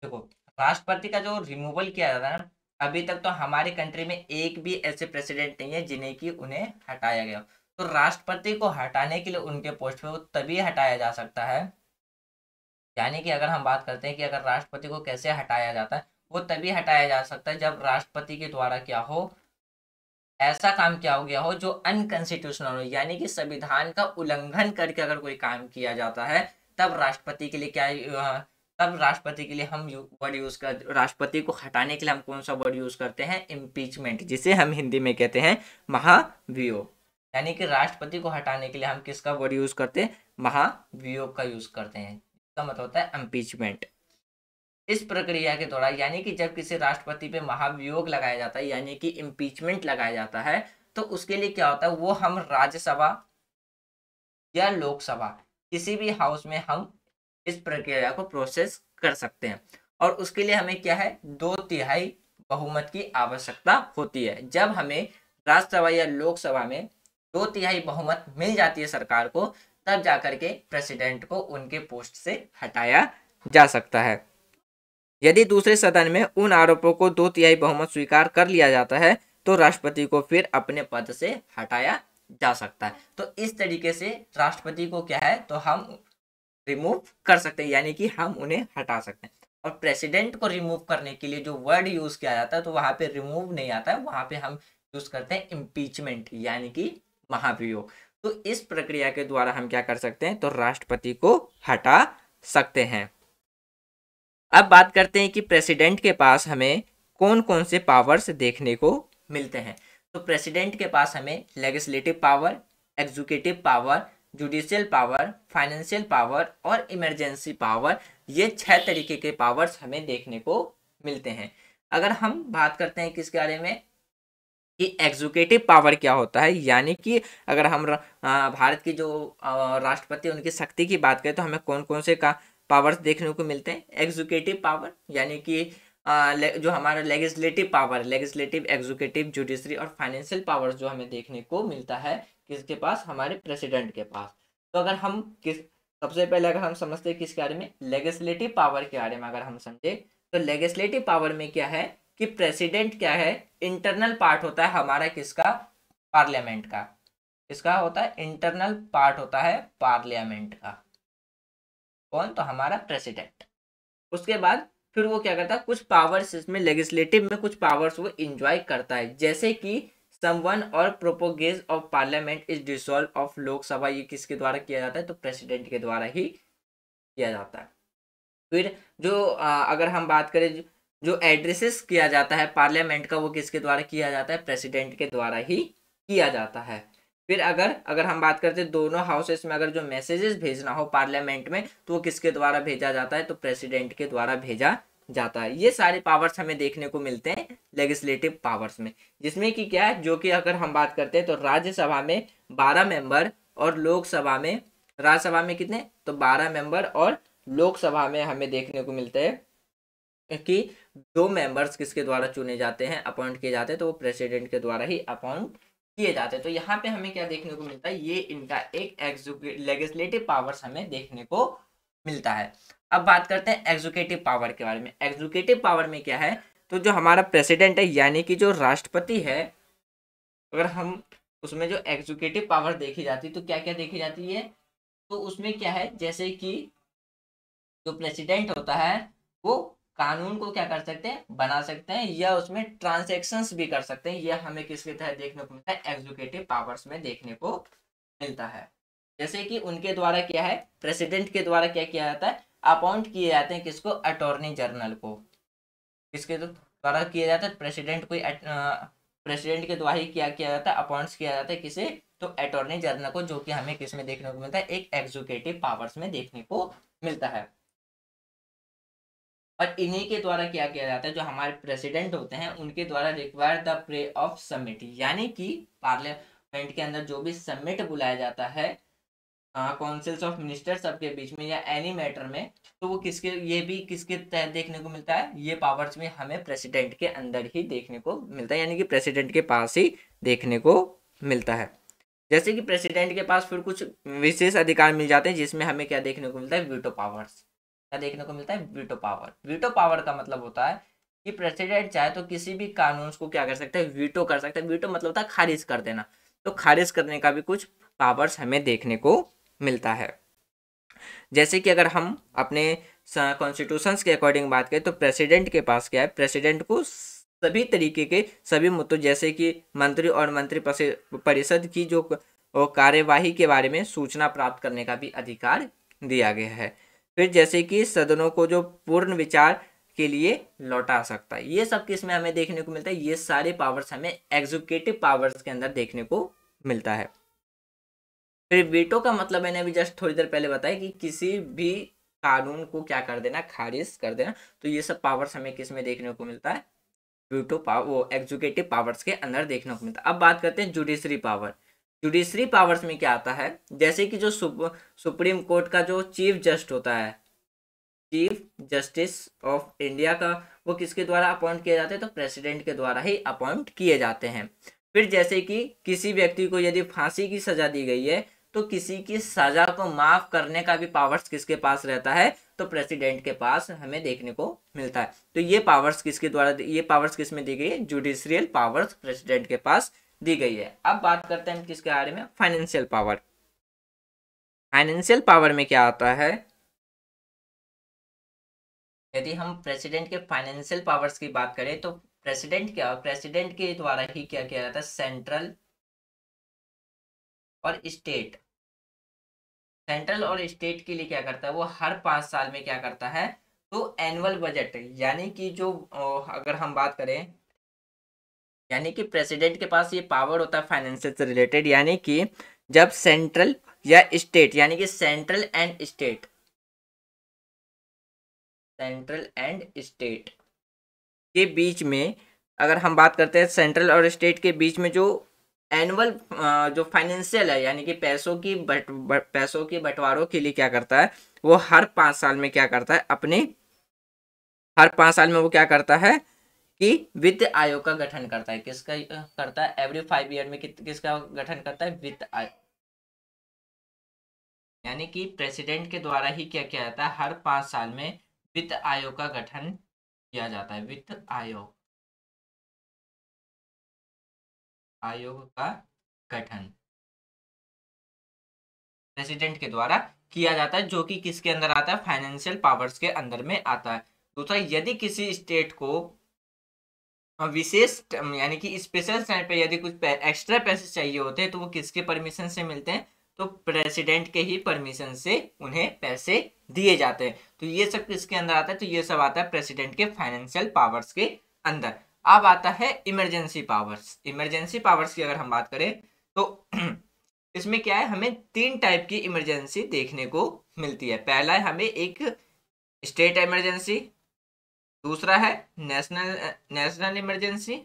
देखो, राष्ट्रपति का जो रिमूवल किया जाता है ना, अभी तक तो हमारी कंट्री में एक भी ऐसे प्रेसिडेंट नहीं है जिन्हें कि उन्हें हटाया गया। तो राष्ट्रपति को हटाने के लिए उनके पोस्ट पे वो तभी हटाया जा सकता है, यानी कि अगर हम बात करते हैं कि अगर राष्ट्रपति को कैसे हटाया जाता है, वो तभी हटाया जा सकता है जब राष्ट्रपति के द्वारा क्या हो, ऐसा काम किया हो गया हो जो अनकंस्टिट्यूशनल हो, यानी कि संविधान का उल्लंघन करके अगर कोई काम किया जाता है, तब राष्ट्रपति के लिए क्या तब राष्ट्रपति के लिए हम वर्ड यूज कर, राष्ट्रपति को हटाने के लिए हम कौन सा वर्ड यूज करते हैं, इम्पीचमेंट, जिसे हम हिंदी में कहते हैं महाभियोग। यानी कि राष्ट्रपति को हटाने के लिए हम किसका वर्ड यूज करते हैं, महाभियोग का यूज करते हैं। इसका मतलब होता है इम्पीचमेंट। इस प्रक्रिया के दौरान, यानी कि जब किसी राष्ट्रपति पे महाभियोग लगाया जाता है यानी कि इम्पीचमेंट लगाया जाता है, तो उसके लिए क्या होता है, वो हम राज्यसभा या लोकसभा किसी भी हाउस में हम इस प्रक्रिया को प्रोसेस कर सकते हैं। और उसके लिए हमें क्या है, 2/3 बहुमत की आवश्यकता होती है। जब हमें राज्यसभा या लोकसभा में 2/3 बहुमत मिल जाती है सरकार को, तब जाकर के प्रेसिडेंट को उनके पोस्ट से हटाया जा सकता है। यदि दूसरे सदन में उन आरोपों को 2/3 बहुमत स्वीकार कर लिया जाता है तो राष्ट्रपति को फिर अपने पद से हटाया जा सकता है। तो इस तरीके से राष्ट्रपति को क्या है, तो हम रिमूव कर सकते हैं, यानी कि हम उन्हें हटा सकते हैं। और प्रेसिडेंट को रिमूव करने के लिए जो वर्ड यूज किया जाता है, तो वहां पे रिमूव नहीं आता है, वहां पे हम यूज करते हैं इम्पीचमेंट यानी कि महाभियोग। तो इस प्रक्रिया के द्वारा हम क्या कर सकते हैं, तो राष्ट्रपति को हटा सकते हैं। अब बात करते हैं कि प्रेसिडेंट के पास हमें कौन कौन से पावर्स देखने को मिलते हैं। तो प्रेसिडेंट के पास हमें legislative power, executive power, judicial power, financial power और इमरजेंसी पावर, ये 6 तरीके के पावर्स हमें देखने को मिलते हैं। अगर हम बात करते हैं किसके बारे में, कि एग्जीक्यूटिव पावर क्या होता है, यानी कि अगर हम भारत की जो राष्ट्रपति उनकी शक्ति की बात करें तो हमें कौन कौन से का पावर्स देखने को मिलते हैं। एग्जीक्यूटिव पावर यानी कि जो हमारा legislative power, legislative, executive, judiciary और फाइनेंशियल पावर्स जो हमें देखने को मिलता है किसके पास, हमारे प्रेसिडेंट के पास। तो अगर हम सबसे पहले अगर हम समझते हैं किसके बारे में, लेजिस्लेटिव पावर के बारे में अगर हम समझे, तो लेजिस्लेटिव पावर में क्या है कि प्रेसिडेंट क्या है, इंटरनल पार्ट होता है हमारा किसका, पार्लियामेंट का। किसका होता है, इंटरनल पार्ट होता है पार्लियामेंट का। कौन, तो हमारा प्रेसिडेंट। उसके बाद फिर वो क्या करता है, कुछ पावर्स इसमें लेजिस्लेटिव में कुछ पावर्स वो इंजॉय करता है, जैसे कि समवन और prorogues of parliament is dissolve of Lok Sabha, ये किसके द्वारा किया जाता है, तो प्रेसिडेंट के द्वारा ही किया जाता है। फिर जो अगर हम बात करें जो एड्रेसेस किया जाता है पार्लियामेंट का, वो किसके द्वारा किया जाता है, प्रेसिडेंट के द्वारा ही किया जाता है। फिर अगर अगर हम बात करते हैं दोनों हाउसेस में अगर जो मैसेजेस भेजना हो पार्लियामेंट में तो वो किसके द्वारा भेजा जाता है, तो प्रेसिडेंट के द्वारा भेजा जाता है। ये सारे पावर्स हमें देखने को मिलते हैं लेजिस्लेटिव पावर्स में, जिसमें कि क्या है, जो कि अगर हम बात करते हैं तो राज्यसभा में 12 मेंबर और लोकसभा में, राज्यसभा में कितने, तो 12 मेंबर और लोकसभा में हमें देखने को मिलते हैं कि 2 मेंबर्स किसके द्वारा चुने जाते हैं, अपॉइंट किए जाते हैं, तो वो प्रेसिडेंट के द्वारा ही अपॉइंट किए जाते हैं। तो यहाँ पे हमें क्या देखने को मिलता है, ये इनका एक लेजिस्लेटिव पावर्स हमें देखने को मिलता है। अब बात करते हैं एग्जीक्यूटिव पावर के बारे में। एग्जीक्यूटिव पावर में क्या है, तो जो हमारा प्रेसिडेंट है यानी कि जो राष्ट्रपति है, अगर हम उसमें जो एग्जीक्यूटिव पावर देखी जाती है तो क्या क्या देखी जाती है, तो उसमें क्या है, जैसे कि जो प्रेसिडेंट होता है वो कानून को क्या कर सकते हैं, बना सकते हैं, या उसमें ट्रांसैक्शंस भी कर सकते हैं। यह हमें किसके तहत देखने को मिलता है, एग्जीक्यूटिव पावर्स में देखने को मिलता है। जैसे कि उनके द्वारा क्या है, प्रेसिडेंट के द्वारा क्या किया जाता है, अपॉइंट किए जाते हैं किसको, अटॉर्नी जनरल को। किसके द्वारा किया जाता है, प्रेसिडेंट को, प्रेसिडेंट के द्वारा ही क्या किया जाता है, अपॉइंट किया जाता है किसे, तो अटॉर्नी जनरल को, जो कि हमें किस में देखने को मिलता है, एक एग्जीक्यूटिव पावर्स में देखने को मिलता है। और इन्हीं के द्वारा क्या किया जाता है, जो हमारे प्रेसिडेंट होते हैं उनके द्वारा require the prey of summit, यानी कि पार्लियामेंट के अंदर जो भी समिट बुलाया जाता है काउंसिल्स ऑफ मिनिस्टर सबके बीच में या एनी मैटर में, तो वो किसके, ये भी किसके तहत देखने को मिलता है, ये पावर्स में हमें प्रेसिडेंट के अंदर ही देखने को मिलता है, यानी कि प्रेसिडेंट के पास ही देखने को मिलता है। जैसे कि प्रेसिडेंट के पास फिर कुछ विशेष अधिकार मिल जाते हैं, जिसमें हमें क्या देखने को मिलता है, वीटो पावर्स। क्या देखने को मिलता है, वीटो पावर। वीटो पावर का मतलब होता है कि प्रेसिडेंट चाहे तो किसी भी कानून को क्या कर सकता है, वीटो कर सकता है। वीटो मतलब होता है खारिज कर देना, तो खारिज करने का भी कुछ पावर्स हमें देखने को मिलता है। जैसे कि अगर हम अपने कॉन्स्टिट्यूशंस के अकॉर्डिंग बात करें तो प्रेसिडेंट के पास क्या है, प्रेसिडेंट को सभी तरीके के सभी मुद्दों, जैसे कि मंत्री और मंत्री परिषद की जो कार्यवाही के बारे में सूचना प्राप्त करने का भी अधिकार दिया गया है। फिर जैसे कि सदनों को जो पूर्ण विचार के लिए लौटा सकता है, ये सब किस में हमें देखने को मिलता है, ये सारे पावर्स हमें एग्जीक्यूटिव पावर्स के अंदर देखने को मिलता है। फिर वीटो का मतलब मैंने अभी जस्ट थोड़ी देर पहले बताया कि किसी भी कानून को क्या कर देना, खारिज कर देना। तो ये सब पावर्स हमें किस में देखने को मिलता है, वीटो पावर, वो एग्जीक्यूटिव पावर्स के अंदर देखने को मिलता है। अब बात करते हैं जुडिशरी पावर। जुडिशरी पावर्स में क्या आता है, जैसे कि जो सुप्रीम कोर्ट का जो चीफ जस्ट होता है, चीफ जस्टिस ऑफ इंडिया का, वो किसके द्वारा अपॉइंट किए जाते हैं, तो प्रेसिडेंट के द्वारा ही अपॉइंट किए जाते हैं। फिर जैसे कि किसी व्यक्ति को यदि फांसी की सजा दी गई है तो किसी की सजा को माफ करने का भी पावर्स किसके पास रहता है, तो प्रेसिडेंट के पास हमें देखने को मिलता है। तो ये पावर्स किसके द्वारा, ये पावर्स किस में दी गई है, जुडिशियल पावर्स प्रेसिडेंट के पास दी गई है। अब बात करते हैं किसके बारे में, फाइनेंशियल पावर। फाइनेंशियल पावर में क्या आता है, यदि हम प्रेसिडेंट के फाइनेंशियल पावर्स की बात करें तो प्रेसिडेंट के द्वारा ही क्या किया जाता है, सेंट्रल और स्टेट, सेंट्रल और स्टेट के लिए क्या करता है, वो हर 5 साल में क्या करता है, तो एनुअल बजट, यानी कि जो अगर हम बात करें, यानी कि प्रेसिडेंट के पास ये पावर होता है फाइनेंशियल से रिलेटेड, यानी कि जब सेंट्रल या स्टेट, यानी कि central and state, central and state के बीच में, अगर हम बात करते हैं सेंट्रल और स्टेट के बीच में जो एनुअल जो फाइनेंशियल है, यानी कि पैसों की बंटवारों के लिए क्या करता है, वो हर 5 साल में क्या करता है, अपने हर 5 साल में वो क्या करता है कि वित्त आयोग का गठन करता है। किसका करता है, एवरी 5 ईयर में किसका गठन करता है, वित्त आयोग। यानी कि प्रेसिडेंट के द्वारा ही क्या किया जाता है, हर 5 साल में वित्त आयोग का गठन किया जाता है। वित्त आयोग, आयोग का गठन प्रेसिडेंट के द्वारा किया जाता है, जो कि किसके अंदर आता है, फाइनेंशियल पावर्स के अंदर में आता है। दूसरा, यदि किसी स्टेट को विशेष यानी कि स्पेशल टाइम पे यदि कुछ एक्स्ट्रा पैसे चाहिए होते हैं तो वो किसके परमिशन से मिलते हैं, तो प्रेसिडेंट के ही परमिशन से उन्हें पैसे दिए जाते हैं। तो ये सब किसके अंदर आता है, तो ये सब आता है प्रेसिडेंट के फाइनेंशियल पावर्स के अंदर। अब आता है इमरजेंसी पावर्स। इमरजेंसी पावर्स की अगर हम बात करें तो इसमें क्या है, हमें 3 टाइप की इमरजेंसी देखने को मिलती है। पहला है हमें एक स्टेट इमरजेंसी, दूसरा है national national emergency,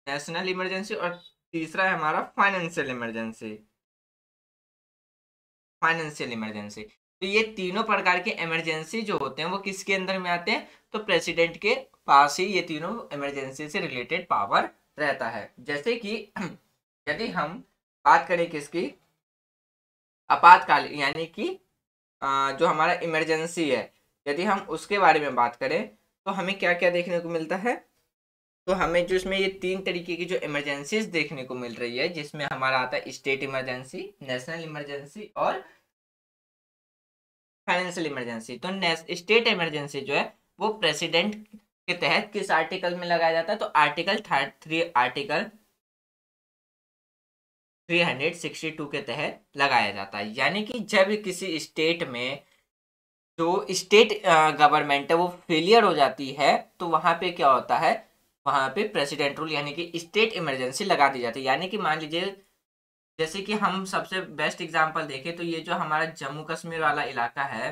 national emergency, और तीसरा है हमारा फाइनेंशियल इमरजेंसी, फाइनेंशियल इमरजेंसी। तो ये तीनों प्रकार के इमरजेंसी जो होते हैं वो किसके अंदर में आते हैं, तो प्रेसिडेंट के पास ही ये तीनों इमरजेंसी से रिलेटेड पावर रहता है। जैसे कि यदि हम बात करें किसकी, आपातकाल यानी कि जो हमारा इमरजेंसी है, यदि हम उसके बारे में बात करें तो हमें क्या क्या देखने को मिलता है। तो हमें जो इसमें ये 3 तरीके की जो इमरजेंसीज देखने को मिल रही है, जिसमें हमारा आता है स्टेट इमरजेंसी, नेशनल इमरजेंसी और फाइनेंशियल इमरजेंसी। तो स्टेट इमरजेंसी जो है वो प्रेसिडेंट के तहत किस आर्टिकल में लगाया जाता है, तो आर्टिकल 362 के तहत लगाया जाता है। यानी कि जब किसी स्टेट में जो स्टेट गवर्नमेंट है वो फेलियर हो जाती है, तो वहां पे क्या होता है, वहां पे प्रेसिडेंट रूल यानी कि स्टेट इमरजेंसी लगा दी जाती है। यानी कि मान लीजिए, जैसे कि हम सबसे बेस्ट एग्जांपल देखें तो ये जो हमारा जम्मू कश्मीर वाला इलाका है,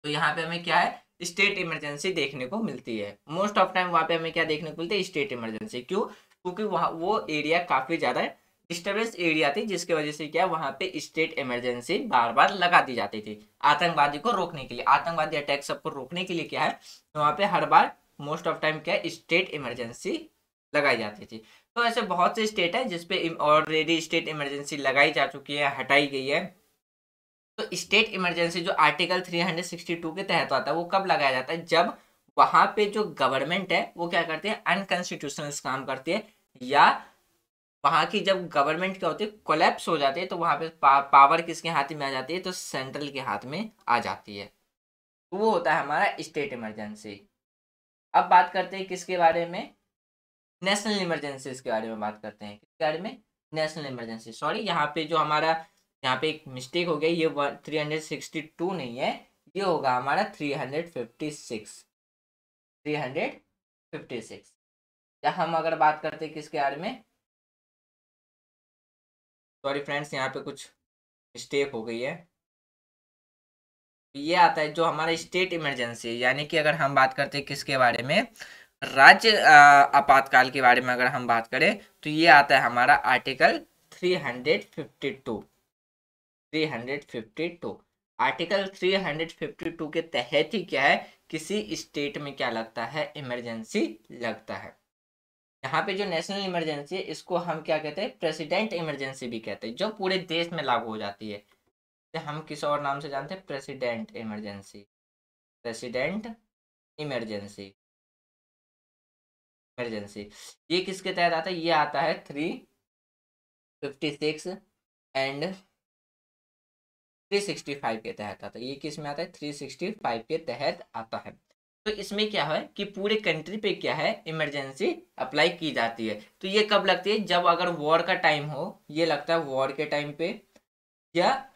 तो यहाँ पे हमें क्या है, स्टेट इमरजेंसी देखने को मिलती है। मोस्ट ऑफ टाइम वहाँ पे हमें क्या देखने को मिलती है, स्टेट इमरजेंसी। क्यों, क्योंकि वहाँ वो एरिया काफी ज्यादा डिस्टर्बेंस एरिया थी, जिसकी वजह से क्या वहाँ पे स्टेट इमरजेंसी बार बार लगा दी जाती थी आतंकवादी को रोकने के लिए, आतंकवादी अटैक सबको रोकने के लिए क्या है, तो वहाँ पे हर बार मोस्ट ऑफ टाइम क्या है, स्टेट इमरजेंसी लगाई जाती थी। तो ऐसे बहुत से स्टेट है जिसपे ऑलरेडी स्टेट इमरजेंसी लगाई जा चुकी है, हटाई गई है। तो स्टेट इमरजेंसी जो आर्टिकल 362 के तहत आता है वो कब लगाया जाता है, जब वहां पे जो गवर्नमेंट है वो क्या करती है, अनकॉन्स्टिट्यूशनल काम करती है, या वहां की जब गवर्नमेंट क्या होती है, कोलैप्स हो जाती है, तो वहां पे पावर किसके हाथ में आ जाती है, तो सेंट्रल के हाथ में आ जाती है। तो वो होता है हमारा स्टेट इमरजेंसी। अब बात करते हैं किसके बारे में, नेशनल इमरजेंसी के बारे में बात करते हैं। किसके बारे में, नेशनल इमरजेंसी। सॉरी, यहाँ पे जो हमारा, यहाँ पे एक मिस्टेक हो गई, ये 362 नहीं है, ये होगा हमारा 356, 356। या हम अगर बात करते हैं किसके बारे में, सॉरी फ्रेंड्स, यहाँ पे कुछ मिस्टेक हो गई है। ये आता है जो हमारा स्टेट इमरजेंसी, यानी कि अगर हम बात करते हैं किसके बारे में, राज्य आपातकाल के बारे में अगर हम बात करें, तो ये आता है हमारा आर्टिकल 352, 352। आर्टिकल 352 के तहत ही क्या है, किसी स्टेट में क्या लगता है, इमरजेंसी लगता है। यहाँ पे जो नेशनल इमरजेंसी है इसको हम क्या कहते हैं, प्रेसिडेंट इमरजेंसी भी कहते हैं, जो पूरे देश में लागू हो जाती है। तो हम किस और नाम से जानते हैं, president emergency, president emergency, emergency. ये किसके तहत आता है, ये आता है 356 एंड 365 के तहत आता है। ये किस में आता है, 365 के तहत आता है। तो इसमें क्या है कि पूरे कंट्री पे क्या है, इमरजेंसी अप्लाई की जाती है। तो ये कब लगती है, जब अगर वॉर का टाइम हो, ये लगता है वॉर के टाइम पे, या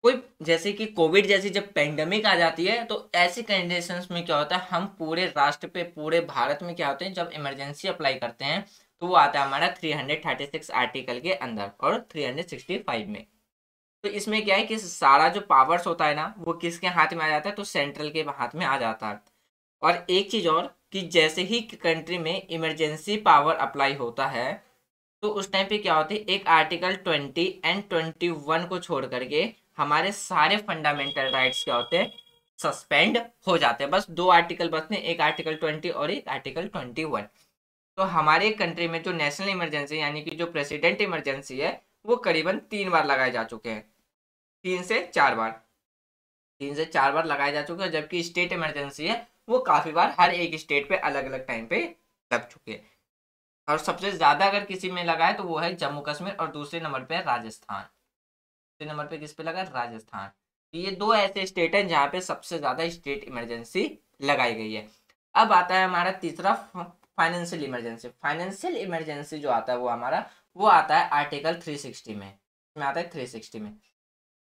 कोई जैसे कि कोविड जैसी जब पेंडेमिक आ जाती है, तो ऐसी कंडीशंस में क्या होता है, हम पूरे राष्ट्र पे, पूरे भारत में क्या होते हैं, जब इमरजेंसी अप्लाई करते हैं तो वो आता है हमारा 336 आर्टिकल के अंदर और 365 में। तो इसमें क्या है कि सारा जो पावर्स होता है ना, वो किसके हाथ में आ जाता है, तो सेंट्रल के हाथ में आ जाता है। और एक चीज और, कि जैसे ही कंट्री में इमरजेंसी पावर अप्लाई होता है, तो उस टाइम पे क्या होती है, एक आर्टिकल 20 एंड 21 को छोड़ करके हमारे सारे फंडामेंटल राइट्स क्या होते हैं, सस्पेंड हो जाते हैं। बस 2 आर्टिकल बचते हैं, एक आर्टिकल 20 और एक आर्टिकल 21। तो हमारे कंट्री में जो नेशनल इमरजेंसी यानी कि जो प्रेसिडेंट इमरजेंसी है, वो करीबन 3 बार लगाए जा चुके हैं, 3 से 4 बार, 3 से 4 बार लगाए जा चुके हैं। जबकि स्टेट इमरजेंसी है वो काफी बार हर एक स्टेट पे अलग अलग टाइम पे लग चुके हैं। और सबसे ज्यादा अगर किसी में लगा है तो वो है जम्मू कश्मीर, और दूसरे नंबर पे है राजस्थान। दूसरे नंबर पे किस पे लगा है, राजस्थान। तो ये 2 ऐसे स्टेट हैं जहाँ पे सबसे ज्यादा स्टेट इमरजेंसी लगाई गई है। अब आता है हमारा तीसरा, फाइनेंशियल इमरजेंसी। फाइनेंशियल इमरजेंसी जो आता है वो हमारा, वो आता है आर्टिकल 360 में, इसमें आता है 360 में।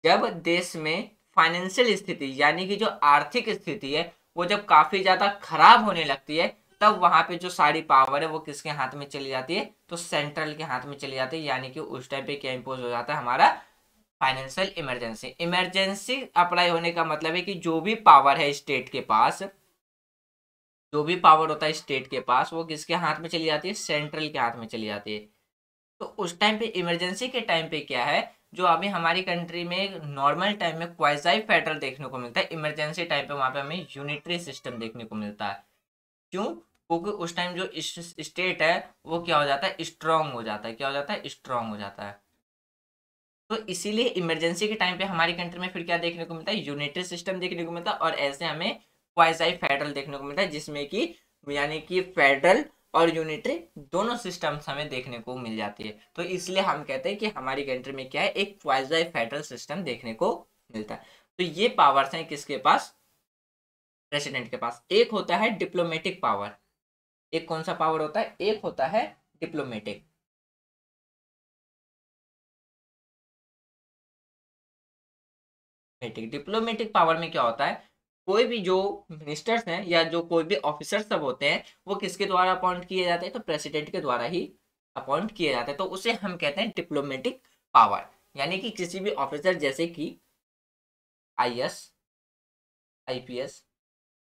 जब देश में फाइनेंशियल स्थिति यानी कि जो आर्थिक स्थिति है वो जब काफी ज्यादा खराब होने लगती है, तब वहां पे जो सारी पावर है वो किसके हाथ में चली जाती है, तो सेंट्रल के हाथ में चली जाती है। यानी कि उस टाइम पे क्या इंपोज हो जाता है हमारा फाइनेंशियल इमरजेंसी। इमरजेंसी अप्लाई होने का मतलब है कि जो भी पावर है स्टेट के पास, जो भी पावर होता है स्टेट के पास, वो किसके हाथ में चली जाती है, सेंट्रल के हाथ में चली जाती है। तो उस टाइम पे इमरजेंसी के टाइम पे क्या है, जो अभी हमारी कंट्री में नॉर्मल टाइम में क्वाइजाई फेडरल देखने को मिलता है, इमरजेंसी टाइम पे वहां पे हमें यूनिटरी सिस्टम देखने को मिलता है। क्यों? क्योंकि उस टाइम जो स्टेट है वो क्या हो जाता है, स्ट्रांग हो जाता है। क्या हो जाता है, स्ट्रांग हो जाता है। तो इसीलिए इमरजेंसी के टाइम पे हमारी कंट्री में फिर क्या देखने को मिलता है, यूनिटरी सिस्टम देखने को मिलता है। और ऐसे हमें क्वाइजाई फेडरल देखने को मिलता है, जिसमें कि यानी कि फेडरल और यूनिटरी दोनों सिस्टम्स हमें देखने को मिल जाती है। तो इसलिए हम कहते हैं कि हमारी कंट्री में क्या है, एक क्वाइजाई फेडरल सिस्टम देखने को मिलता है। तो ये पावर्स हैं किसके पास, प्रेसिडेंट के पास। एक होता है डिप्लोमेटिक पावर। एक कौन सा पावर होता है, एक होता है डिप्लोमेटिक। डिप्लोमेटिक पावर में क्या होता है, कोई भी जो मिनिस्टर्स हैं या जो कोई भी ऑफिसर सब होते हैं वो किसके द्वारा अपॉइंट किए जाते हैं, तो प्रेसिडेंट के द्वारा ही अपॉइंट किए जाते हैं। तो उसे हम कहते हैं डिप्लोमेटिक पावर। यानी कि किसी भी ऑफिसर जैसे कि आईएएस, आईपीएस,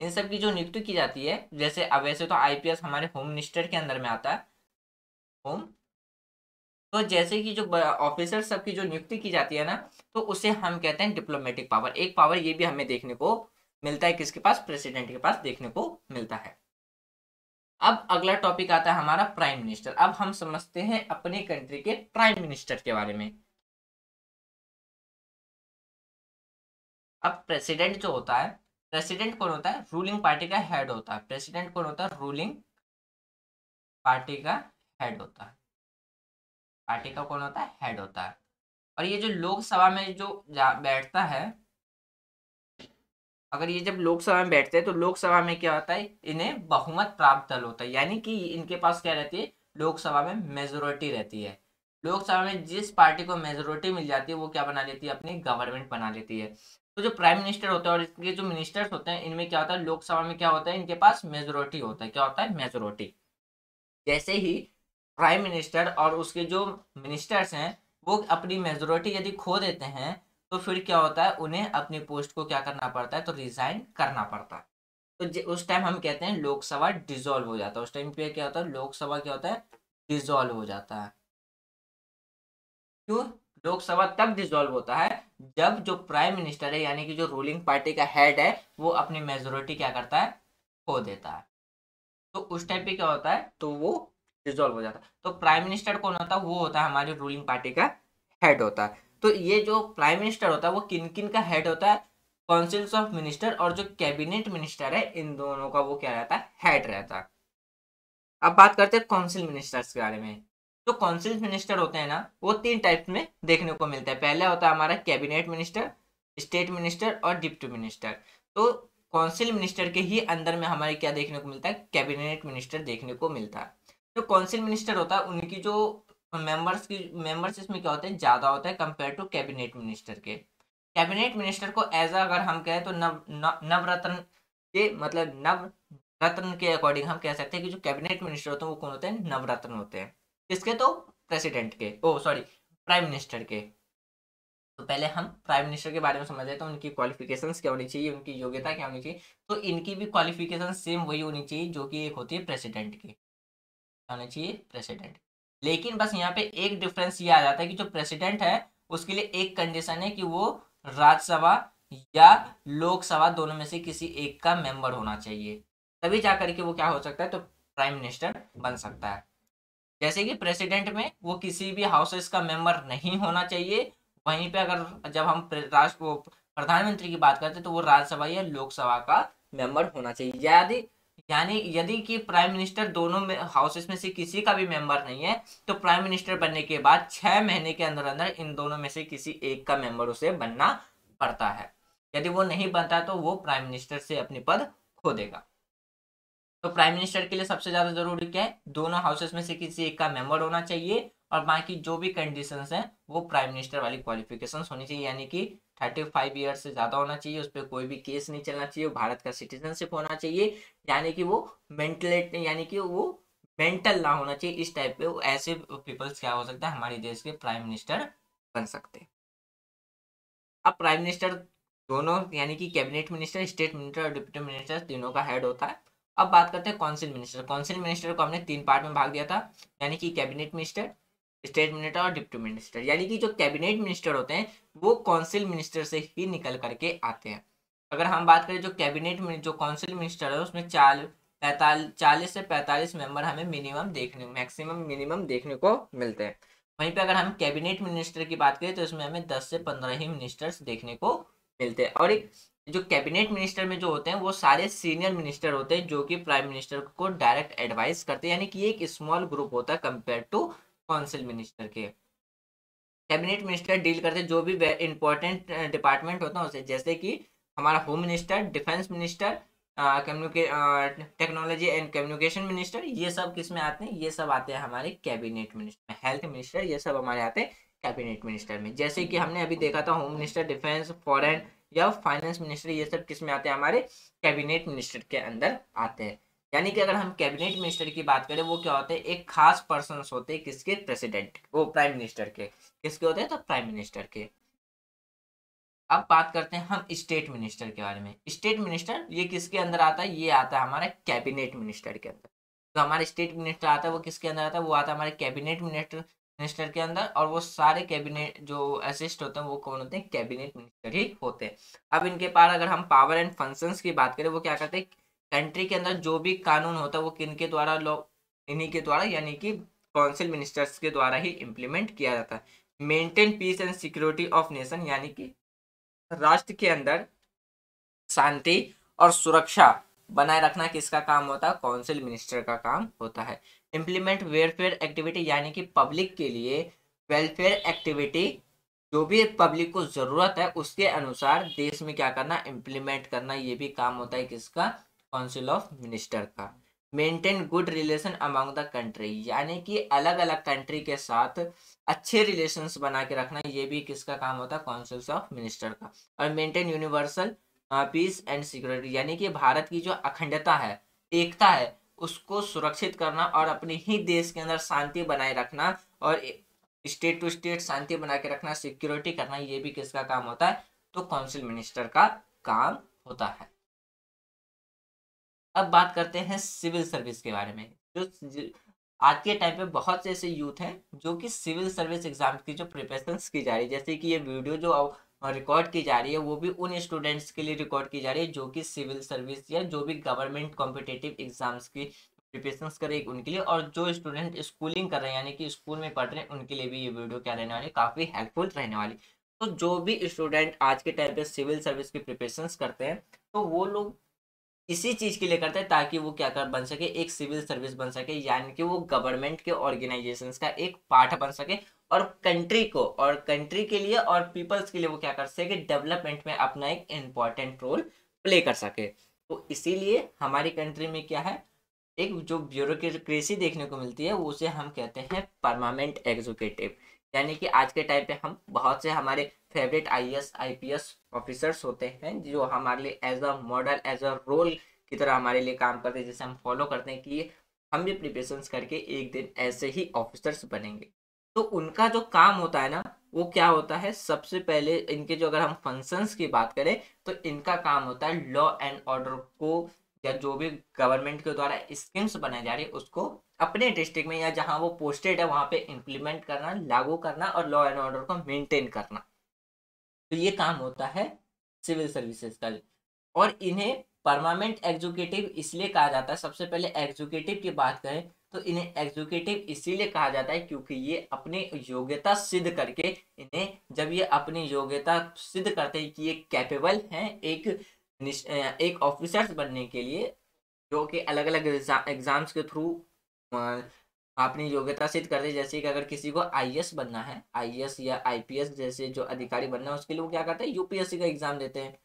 इन सब की जो नियुक्ति की जाती है, जैसे अब वैसे तो आईपीएस हमारे होम मिनिस्टर के अंदर में आता है, होम। तो जैसे कि जो ऑफिसर सब की जो नियुक्ति की जाती है ना, तो उसे हम कहते हैं डिप्लोमेटिक पावर। एक पावर ये भी हमें देखने को मिलता है किसके पास, प्रेसिडेंट के पास देखने को मिलता है। अब अगला टॉपिक आता है हमारा प्राइम मिनिस्टर। अब हम समझते हैं अपनी कंट्री के प्राइम मिनिस्टर के बारे में। अब प्रेसिडेंट जो होता है, प्रेसिडेंट कौन होता है, रूलिंग पार्टी का हेड होता है। प्रेसिडेंट कौन होता है, रूलिंग पार्टी का हेड होता है। पार्टी का कौन होता है, हेड होता है। और ये जो लोकसभा में जो बैठता है, अगर ये जब लोकसभा में बैठते हैं तो लोकसभा में क्या होता है, इन्हें बहुमत प्राप्त दल होता है। यानी कि इनके पास क्या रहती है, लोकसभा में मेजोरिटी रहती है। लोकसभा में जिस पार्टी को मेजोरिटी मिल जाती है वो क्या बना लेती है, अपनी गवर्नमेंट बना लेती है। तो जो प्राइम मिनिस्टर होता है और इसके जो मिनिस्टर्स होते हैं, इनमें क्या होता है, लोकसभा में क्या होता है, इनके पास मेजोरिटी होता है। क्या होता है, मेजोरिटी। जैसे ही प्राइम मिनिस्टर और उसके जो मिनिस्टर्स हैं वो अपनी मेजोरिटी यदि खो देते हैं, तो फिर क्या होता है, उन्हें अपनी पोस्ट को क्या करना पड़ता है, तो रिजाइन करना पड़ता है। तो उस टाइम हम कहते हैं लोकसभा डिसॉल्व हो जाता है। उस टाइम पे क्या होता है, लोकसभा क्या होता है, डिसॉल्व हो जाता है। क्यों? लोकसभा तब डिसॉल्व होता है जब जो प्राइम मिनिस्टर है, यानी कि जो रूलिंग पार्टी का हेड है, वो अपनी मेजोरिटी क्या करता है, खो देता है। तो उस टाइम पे क्या होता है, तो वो डिसॉल्व हो जाता है। तो प्राइम मिनिस्टर कौन होता है, वो होता है हमारी रूलिंग पार्टी का हेड होता है। तो ये जो प्राइम मिनिस्टर होता है वो किन किन का हेड होता है, काउंसिल्स ऑफ मिनिस्टर और जो कैबिनेट मिनिस्टर है, इन दोनों का वो क्या रहता है, हेड रहता है। अब बात करते हैं काउंसिल मिनिस्टर्स के बारे में। जो काउंसिल मिनिस्टर होते हैं ना, वो तीन टाइप में देखने को मिलता है। पहला होता है हमारा कैबिनेट मिनिस्टर, स्टेट मिनिस्टर और डिप्टी मिनिस्टर। तो काउंसिल मिनिस्टर के ही अंदर में हमारे क्या देखने को मिलता है, कैबिनेट मिनिस्टर देखने को मिलता है। जो काउंसिल मिनिस्टर होता है उनकी जो मेंबर्स इसमें क्या होते हैं, ज्यादा होता है कंपेयर टू कैबिनेट मिनिस्टर के। कैबिनेट मिनिस्टर को एज अगर हम कहें तो नवरत्न के मतलब नव रत्न के अकॉर्डिंग हम कह सकते हैं कि जो कैबिनेट मिनिस्टर होते हैं वो कौन होते हैं, नवरत्न होते हैं। किसके, तो प्रेसिडेंट के, ओ सॉरी, प्राइम मिनिस्टर के। तो पहले हम प्राइम मिनिस्टर के बारे में समझ लेते हैं, उनकी क्वालिफिकेशंस क्या होनी चाहिए, उनकी योग्यता क्या होनी चाहिए। तो इनकी भी क्वालिफिकेशन सेम वही होनी चाहिए जो कि एक होती है प्रेसिडेंट की, क्या होनी चाहिए, प्रेसिडेंट। लेकिन बस यहाँ पे एक डिफरेंस ये आ जाता है कि जो प्रेसिडेंट है उसके लिए एक कंडीशन है कि वो राज्यसभा या लोकसभा दोनों में से किसी एक का मेंबर होना चाहिए, तभी जा करके वो क्या हो सकता है, तो प्राइम मिनिस्टर बन सकता है। जैसे कि प्रेसिडेंट में वो किसी भी हाउसेस का मेंबर नहीं होना चाहिए। वहीं पे अगर जब हम प्रधानमंत्री की बात करते हैं तो वो राज्यसभा या लोकसभा का मेंबर होना चाहिए। यदि यानी यदि कि प्राइम मिनिस्टर दोनों में हाउसेस में से किसी का भी मेंबर नहीं है, तो प्राइम मिनिस्टर बनने के बाद 6 महीने के अंदर अंदर इन दोनों में से किसी एक का मेंबर उसे बनना पड़ता है। यदि वो नहीं बनता तो वो प्राइम मिनिस्टर से अपनी पद खो देगा। तो प्राइम मिनिस्टर के लिए सबसे ज्यादा जरूरी क्या है, दोनों हाउसेस में से किसी एक का मेंबर होना चाहिए और बाकी जो भी कंडीशंस हैं वो प्राइम मिनिस्टर वाली क्वालिफिकेशंस होनी चाहिए, यानी कि 35 ईयर से ज़्यादा होना चाहिए, उस पर कोई भी केस नहीं चलना चाहिए, भारत का सिटीजनशिप होना चाहिए, यानी कि वो मेंटलेट यानी कि वो मेंटल ना होना चाहिए, इस टाइप पे ऐसे पीपल्स क्या हो सकता है हमारे देश के प्राइम मिनिस्टर बन सकते हैं। अब प्राइम मिनिस्टर दोनों यानी कि कैबिनेट मिनिस्टर, स्टेट मिनिस्टर और डिप्टी मिनिस्टर तीनों का हेड होता है। अब बात करते हैं काउंसिल मिनिस्टर। काउंसिल मिनिस्टर को हमने 3 पार्ट में भाग दिया था, यानी कि कैबिनेट मिनिस्टर, स्टेट मिनिस्टर और डिप्टी मिनिस्टर। यानी कि जो कैबिनेट मिनिस्टर होते हैं वो काउंसिल मिनिस्टर से ही निकल करके आते हैं। अगर हम बात करें जो जो काउंसिल मिनिस्टर है उसमें 40 से 45 मेंबर हमें मिनिमम देखने को मिलते हैं। वहीं पे अगर हम कैबिनेट मिनिस्टर की बात करें तो इसमें हमें 10 से 15 ही मिनिस्टर्स देखने को मिलते हैं। और एक जो कैबिनेट मिनिस्टर में जो होते हैं वो सारे सीनियर मिनिस्टर होते हैं जो कि प्राइम मिनिस्टर को डायरेक्ट एडवाइस करते हैं, यानी कि एक स्मॉल ग्रुप होता है कंपेयर टू काउंसिल मिनिस्टर के। कैबिनेट मिनिस्टर डील करते हैं जो भी इंपॉर्टेंट डिपार्टमेंट होता है उसे, जैसे कि हमारा home minister, defence minister, technology and communication minister, ये सब किस में आते हैं, ये सब आते हैं हमारे कैबिनेट मिनिस्टर में। हेल्थ मिनिस्टर, ये सब हमारे आते हैं कैबिनेट मिनिस्टर में। जैसे कि हमने अभी देखा था होम मिनिस्टर, डिफेंस, फॉरेन या फाइनेंस मिनिस्टर, ये सब किस में आते हैं, हमारे कैबिनेट मिनिस्टर के अंदर आते हैं। यानी कि अगर हम कैबिनेट मिनिस्टर की बात करें वो क्या होते हैं, एक खास पर्सन होते हैं किसके, प्रेसिडेंट, वो प्राइम मिनिस्टर के। किसके होते हैं, तो प्राइम मिनिस्टर के। अब बात करते हैं हम स्टेट मिनिस्टर के बारे में। स्टेट मिनिस्टर ये किसके अंदर आता है, ये आता है हमारे कैबिनेट मिनिस्टर के अंदर। तो हमारा स्टेट मिनिस्टर आता है वो किसके अंदर आता है, वो आता है हमारे कैबिनेट मिनिस्टर के अंदर। और वो सारे कैबिनेट जो असिस्ट होते हैं वो कौन होते हैं, कैबिनेट मिनिस्टर ही होते हैं। अब इनके पास अगर हम पावर एंड फंक्शंस की बात करें वो क्या करते हैं, कंट्री के अंदर जो भी कानून होता है वो किन के द्वारा, लोग इन्हीं के द्वारा यानी कि काउंसिल मिनिस्टर्स के द्वारा ही इम्प्लीमेंट किया जाता है। Maintain piece and security of nation, यानी कि राष्ट्र के अंदर शांति और सुरक्षा बनाए रखना किसका काम होता है, काउंसिल मिनिस्टर का काम होता है। इम्प्लीमेंट वेलफेयर एक्टिविटी, यानी कि पब्लिक के लिए वेलफेयर एक्टिविटी जो भी पब्लिक को जरूरत है उसके अनुसार देश में क्या करना, इम्प्लीमेंट करना, ये भी काम होता है किसका, काउंसिल ऑफ मिनिस्टर का। Maintain good relation among the country, यानी कि अलग अलग कंट्री के साथ अच्छे रिलेशंस बना के रखना, ये भी किसका काम होता है, काउंसिल ऑफ मिनिस्टर का। और maintain universal peace and security, यानी कि भारत की जो अखंडता है, एकता है, उसको सुरक्षित करना और अपने ही देश के अंदर शांति बनाए रखना और स्टेट टू स्टेट शांति बना के रखना, सिक्योरिटी करना, ये भी किसका काम होता है, तो काउंसिल मिनिस्टर का काम होता है। अब बात करते हैं सिविल सर्विस के बारे में। आज के टाइम पे बहुत से ऐसे यूथ हैं जो कि सिविल सर्विस एग्जाम की जो प्रिपरेशंस की जा रही है, जैसे कि ये वीडियो जो रिकॉर्ड की जा रही है वो भी उन स्टूडेंट्स के लिए रिकॉर्ड की जा रही है जो कि सिविल सर्विस या जो भी गवर्नमेंट कॉम्पिटिटिव एग्जाम्स की प्रिपरेशंस कर रहे हैं उनके लिए, और जो स्टूडेंट स्कूलिंग कर रहे हैं यानी कि स्कूल में पढ़ रहे हैं उनके लिए भी ये वीडियो क्या रहने वाली, काफ़ी हेल्पफुल रहने वाली। तो जो भी स्टूडेंट आज के टाइम पे सिविल सर्विस की प्रिपरेशंस करते हैं तो वो लोग इसी चीज के लिए करते हैं ताकि वो क्या कर बन सके, एक सिविल सर्विस बन सके, यानी कि वो गवर्नमेंट के ऑर्गेनाइजेशंस का एक पार्ट बन सके और कंट्री के लिए और पीपल्स के लिए वो क्या कर सके, डेवलपमेंट में अपना एक इम्पॉर्टेंट रोल प्ले कर सके। तो इसीलिए हमारी कंट्री में क्या है, एक जो ब्यूरोक्रेसी देखने को मिलती है वो उसे हम कहते हैं परमानेंट एग्जीक्यूटिव। यानी कि आज के टाइम पे हम बहुत से हमारे फेवरेट आईएएस आईपीएस ऑफिसर्स होते हैं जो हमारे लिए as a model, as a role की तरह हमारे लिए काम करते हैं, जिसे हम फॉलो करते हैं कि हम भी प्रिपरेशंस करके एक दिन ऐसे ही ऑफिसर्स बनेंगे। तो उनका जो काम होता है ना वो क्या होता है, सबसे पहले इनके जो अगर हम फंक्शंस की बात करें तो इनका काम होता है लॉ एंड ऑर्डर को या जो भी गवर्नमेंट के द्वारा स्कीम्स बनाई जा रही है उसको अपने डिस्ट्रिक्ट में या जहां वो पोस्टेड है वहां पे इम्प्लीमेंट करना, लागू करना और लॉ एंड ऑर्डर को मेंटेन करना। तो ये काम होता है सिविल सर्विसेज का। और इन्हें परमानेंट एग्जीक्यूटिव इसलिए कहा जाता है, सबसे पहले एग्जीक्यूटिव की बात करें तो इन्हें एग्जीक्यूटिव इसीलिए कहा जाता है क्योंकि ये अपनी योग्यता सिद्ध करके, इन्हें जब ये अपनी योग्यता सिद्ध करते हैं कि ये कैपेबल हैं एक ऑफिसर्स बनने के लिए, जो कि अलग अलग एग्जाम्स के थ्रू अपनी योग्यता सिद्ध करते हैं। जैसे कि अगर किसी को आईएएस बनना है, आईएएस या आईपीएस जैसे जो अधिकारी बनना है उसके लिए वो क्या करते हैं, यूपीएससी का एग्जाम देते हैं।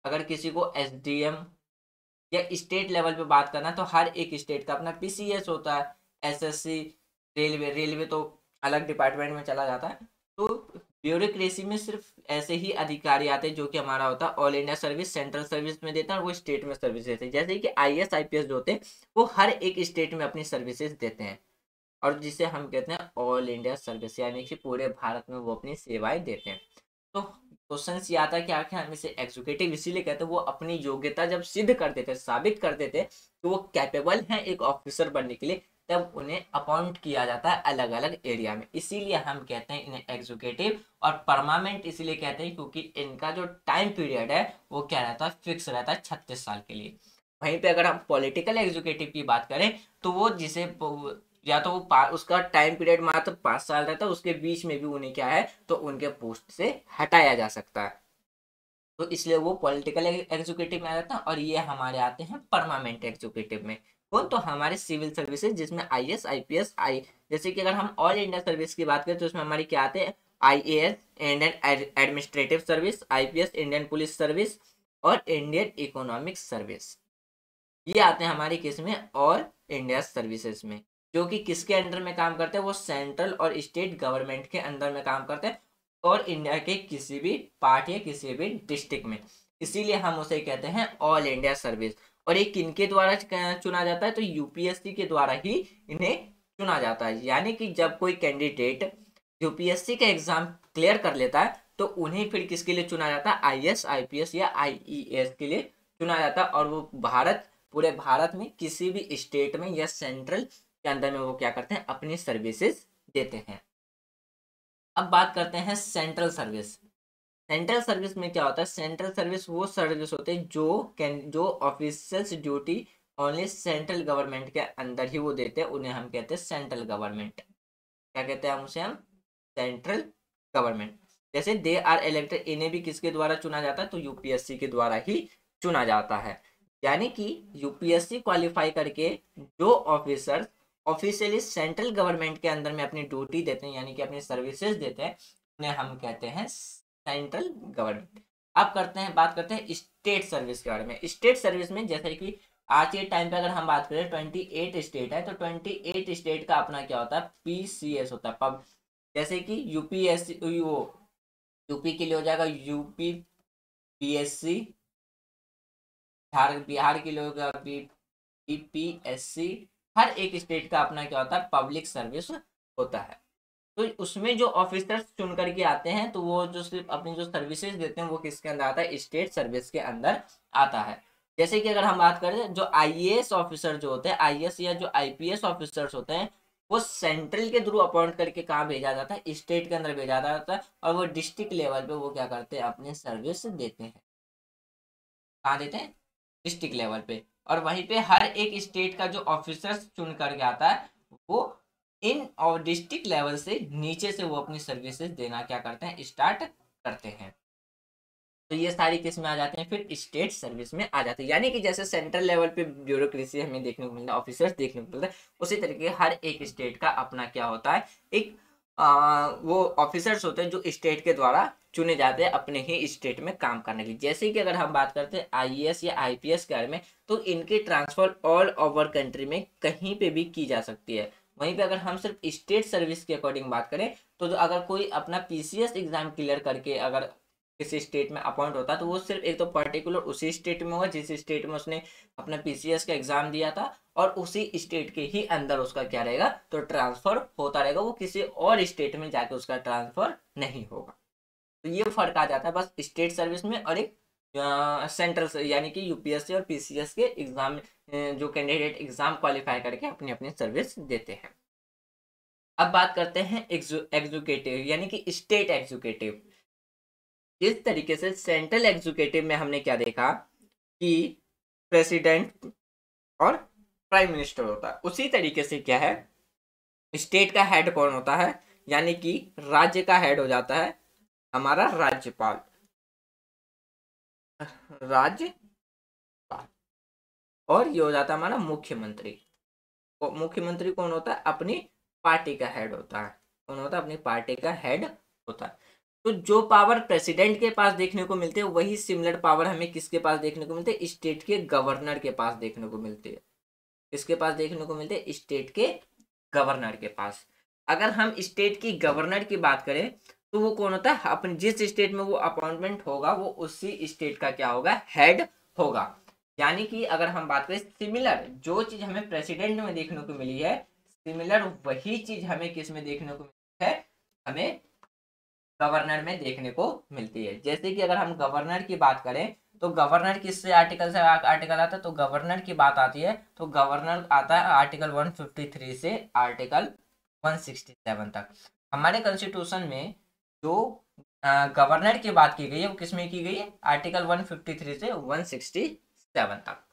अगर किसी को एसडीएम या स्टेट लेवल पे बात करना है तो हर एक स्टेट का अपना पीसीएस होता है, एसएससी रेलवे तो अलग डिपार्टमेंट में चला जाता है। तो ब्यूरोक्रेसी में सिर्फ ऐसे ही अधिकारी आते हैं जो कि हमारा होता है all India service, central service में देता है और वो स्टेट में सर्विस देते हैं। जैसे कि IAS IPS जो होते हैं वो हर एक स्टेट में अपनी सर्विसेज देते हैं, और जिसे हम कहते हैं ऑल इंडिया सर्विस, यानी कि पूरे भारत में वो अपनी सेवाएं देते हैं। तो क्वेश्चन ये आता है कि आखिर हम इसे एग्जीक्यूटिव इसीलिए कहते हैं, वो अपनी योग्यता जब सिद्ध कर देते, साबित कर देते तो वो कैपेबल हैं एक ऑफिसर बनने के लिए, तब उन्हें अपॉइंट किया जाता है अलग अलग एरिया में। इसीलिए हम कहते हैं इन्हें एग्जीक्यूटिव, और परमानेंट इसीलिए कहते हैं क्योंकि इनका जो टाइम पीरियड है वो क्या रहता है, फिक्स रहता है 36 साल के लिए। वहीं पे अगर हम पॉलिटिकल एग्जीक्यूटिव की बात करें तो वो जिसे या तो वो उसका टाइम पीरियड मात्र 5 साल रहता है, उसके बीच में भी उन्हें क्या है तो उनके पोस्ट से हटाया जा सकता है, तो इसलिए वो पॉलिटिकल एग्जीक्यूटिव में आ जाता है। और ये हमारे आते हैं परमानेंट एग्जीक्यूटिव में। कौन? तो हमारे सिविल सर्विसेज, जिसमें IAS IPS जैसे कि अगर हम ऑल इंडिया सर्विस की बात करें तो उसमें हमारी क्या आते हैं, IAS Indian administrative service, IPS Indian police service और इंडियन इकोनॉमिक सर्विस। ये आते हैं हमारी किस में, ऑल इंडिया सर्विसेज में, जो कि किसके अंडर में काम करते हैं, वो सेंट्रल और स्टेट गवर्नमेंट के अंदर में काम करते हैं, और इंडिया के किसी भी पार्ट या किसी भी डिस्ट्रिक्ट में। इसीलिए हम उसे कहते हैं ऑल इंडिया सर्विस। और ये किनके द्वारा चुना जाता है, तो UPSC के द्वारा ही इन्हें चुना जाता है। यानी कि जब कोई कैंडिडेट UPSC का एग्जाम क्लियर कर लेता है तो उन्हें फिर किसके लिए चुना जाता है, IAS IPS या IES के लिए चुना जाता है, और वो पूरे भारत में किसी भी स्टेट में या सेंट्रल के अंदर में वो क्या करते हैं, अपनी सर्विसेज देते हैं। अब बात करते हैं सेंट्रल सर्विस। सेंट्रल सर्विस में क्या होता है, सेंट्रल सर्विस वो सर्विस होते हैं जो officers duty only central government के अंदर ही वो देते हैं, उन्हें हम कहते हैं सेंट्रल गवर्नमेंट। क्या कहते हैं हम सेंट्रल गवर्नमेंट। जैसे दे आर इलेक्टेड, इन्हें भी किसके द्वारा चुना जाता है, तो UPSC के द्वारा ही चुना जाता है। यानी कि UPSC क्वालिफाई करके जो ऑफिसर ऑफिशियली सेंट्रल गवर्नमेंट के अंदर में अपनी ड्यूटी देते हैं, यानी कि अपनी सर्विसेज देते हैं, उन्हें हम कहते हैं सेंट्रल गवर्नमेंट। अब बात करते हैं स्टेट सर्विस के बारे में। स्टेट सर्विस में जैसे कि आज के टाइम पे अगर हम बात करें 28 स्टेट है, तो 28 स्टेट का अपना क्या होता है, PCS होता है, पब। जैसे कि UPSC वो यूपी के लिए हो जाएगा UP PSC, बिहार के लिए होगा BPSC। हर एक स्टेट का अपना क्या होता है, पब्लिक सर्विस होता है। तो उसमें जो ऑफिसर्स चुन करके आते हैं तो वो जो सिर्फ अपनी जो सर्विसेज देते हैं वो किसके अंदर आता है, स्टेट सर्विस के अंदर आता है। जैसे कि अगर हम बात करें जो IAS ऑफिसर जो होते हैं, IAS या जो IPS ऑफिसर्स होते हैं, वो सेंट्रल के थ्रू अपॉइंट करके कहाँ भेजा जाता है, स्टेट के अंदर भेजा जाता है, और वो डिस्ट्रिक्ट लेवल पे वो क्या करते हैं, अपने सर्विस देते हैं। कहाँ देते हैं, डिस्ट्रिक्ट लेवल पे। और वहीं पे हर एक स्टेट का जो ऑफिसर्स चुन करके आता है वो इन और डिस्ट्रिक्ट लेवल से नीचे से वो अपनी सर्विसेज देना क्या करते हैं, स्टार्ट करते हैं। तो ये सारी किस में आ जाते हैं, फिर स्टेट सर्विस में आ जाते हैं। यानी कि जैसे सेंट्रल लेवल पे ब्यूरोक्रेसी हमें देखने को मिलता है, ऑफिसर्स देखने को मिलता है, उसी तरीके हर एक स्टेट का अपना क्या होता है, एक वो ऑफिसर्स होते हैं जो स्टेट के द्वारा चुने जाते हैं अपने ही स्टेट में काम करने के लिए। जैसे कि अगर हम बात करते हैं IAS या IPS के बारे में, तो इनकी ट्रांसफर ऑल ओवर कंट्री में कहीं पे भी की जा सकती है। वहीं पे अगर हम सिर्फ स्टेट सर्विस के अकॉर्डिंग बात करें तो अगर कोई अपना PCS एग्जाम क्लियर करके अगर किसी स्टेट में अपॉइंट होता है तो वो सिर्फ एक तो पर्टिकुलर उसी स्टेट में होगा जिस स्टेट में उसने अपना PCS का एग्जाम दिया था, और उसी स्टेट के ही अंदर उसका क्या रहेगा, तो ट्रांसफर होता रहेगा, वो किसी और स्टेट में जाके उसका ट्रांसफर नहीं होगा। तो ये फर्क आ जाता है बस स्टेट सर्विस में और एक सेंट्रल, यानी कि UPSC और PCS के एग्जाम जो कैंडिडेट एग्जाम क्वालिफाई करके अपनी अपनी सर्विस देते हैं। अब बात करते हैं एग्जीक्यूटिव यानी कि स्टेट एग्जीक्यूटिव। जिस तरीके से सेंट्रल एग्जीक्यूटिव में हमने क्या देखा कि प्रेसिडेंट और प्राइम मिनिस्टर होता है, उसी तरीके से क्या है, स्टेट का हेड कौन होता है, यानी कि राज्य का हेड हो जाता है हमारा राज्यपाल। और ये हो जाता है हमारा मुख्यमंत्री। तो मुख्यमंत्री कौन होता है, अपनी पार्टी का हेड होता है। कौन होता है, अपनी पार्टी का हेड होता है। तो जो पावर प्रेसिडेंट के पास देखने को मिलते हैं वही सिमिलर पावर हमें किसके पास देखने को मिलते हैं, स्टेट के गवर्नर के पास देखने को मिलते हैं। किसके पास देखने को मिलते हैं, स्टेट के गवर्नर के पास। अगर हम स्टेट की गवर्नर की बात करें तो वो कौन होता है, अपन जिस स्टेट में वो अपॉइंटमेंट होगा वो उसी स्टेट का क्या होगा, हेड होगा। यानी कि अगर हम बात करें सिमिलर जो चीज हमें प्रेसिडेंट में देखने को मिली है, सिमिलर वही चीज हमें किस में देखने को मिलती है, हमें गवर्नर में देखने को मिलती है। जैसे कि अगर हम गवर्नर की बात करें तो गवर्नर किससे आर्टिकल से आर्टिकल आता है, तो गवर्नर की बात आती है तो गवर्नर आता है आर्टिकल 153 से आर्टिकल 167 तक। हमारे कॉन्स्टिट्यूशन में जो गवर्नर की बात की गई है वो किसमें की गई है, आर्टिकल 153 से 167 तक।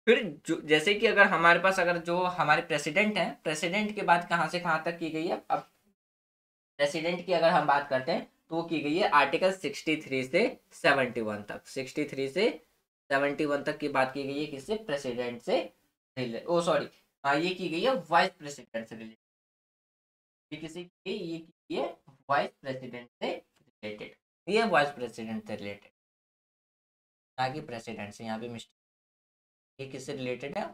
फिर जो जैसे कि अगर हमारे पास अगर जो हमारे प्रेसिडेंट हैं, प्रेसिडेंट की बात कहाँ से कहाँ तक की गई है, अब प्रेसिडेंट की अगर हम बात करते हैं तो वो की गई है आर्टिकल 63 से 71 तक। 63 से 71 तक की बात की गई है किससे, प्रेसिडेंट से ओ सॉरी ये की गई है वाइस प्रेसिडेंट से रिलेटेड। ये किसी की ये की है वाइस प्रेसिडेंट से रिलेटेड, ये वाइस प्रेसिडेंट से रिलेटेड ना कि प्रेसिडेंट से, यहाँ पे मिस्टेक। ये किससे रिलेटेड है,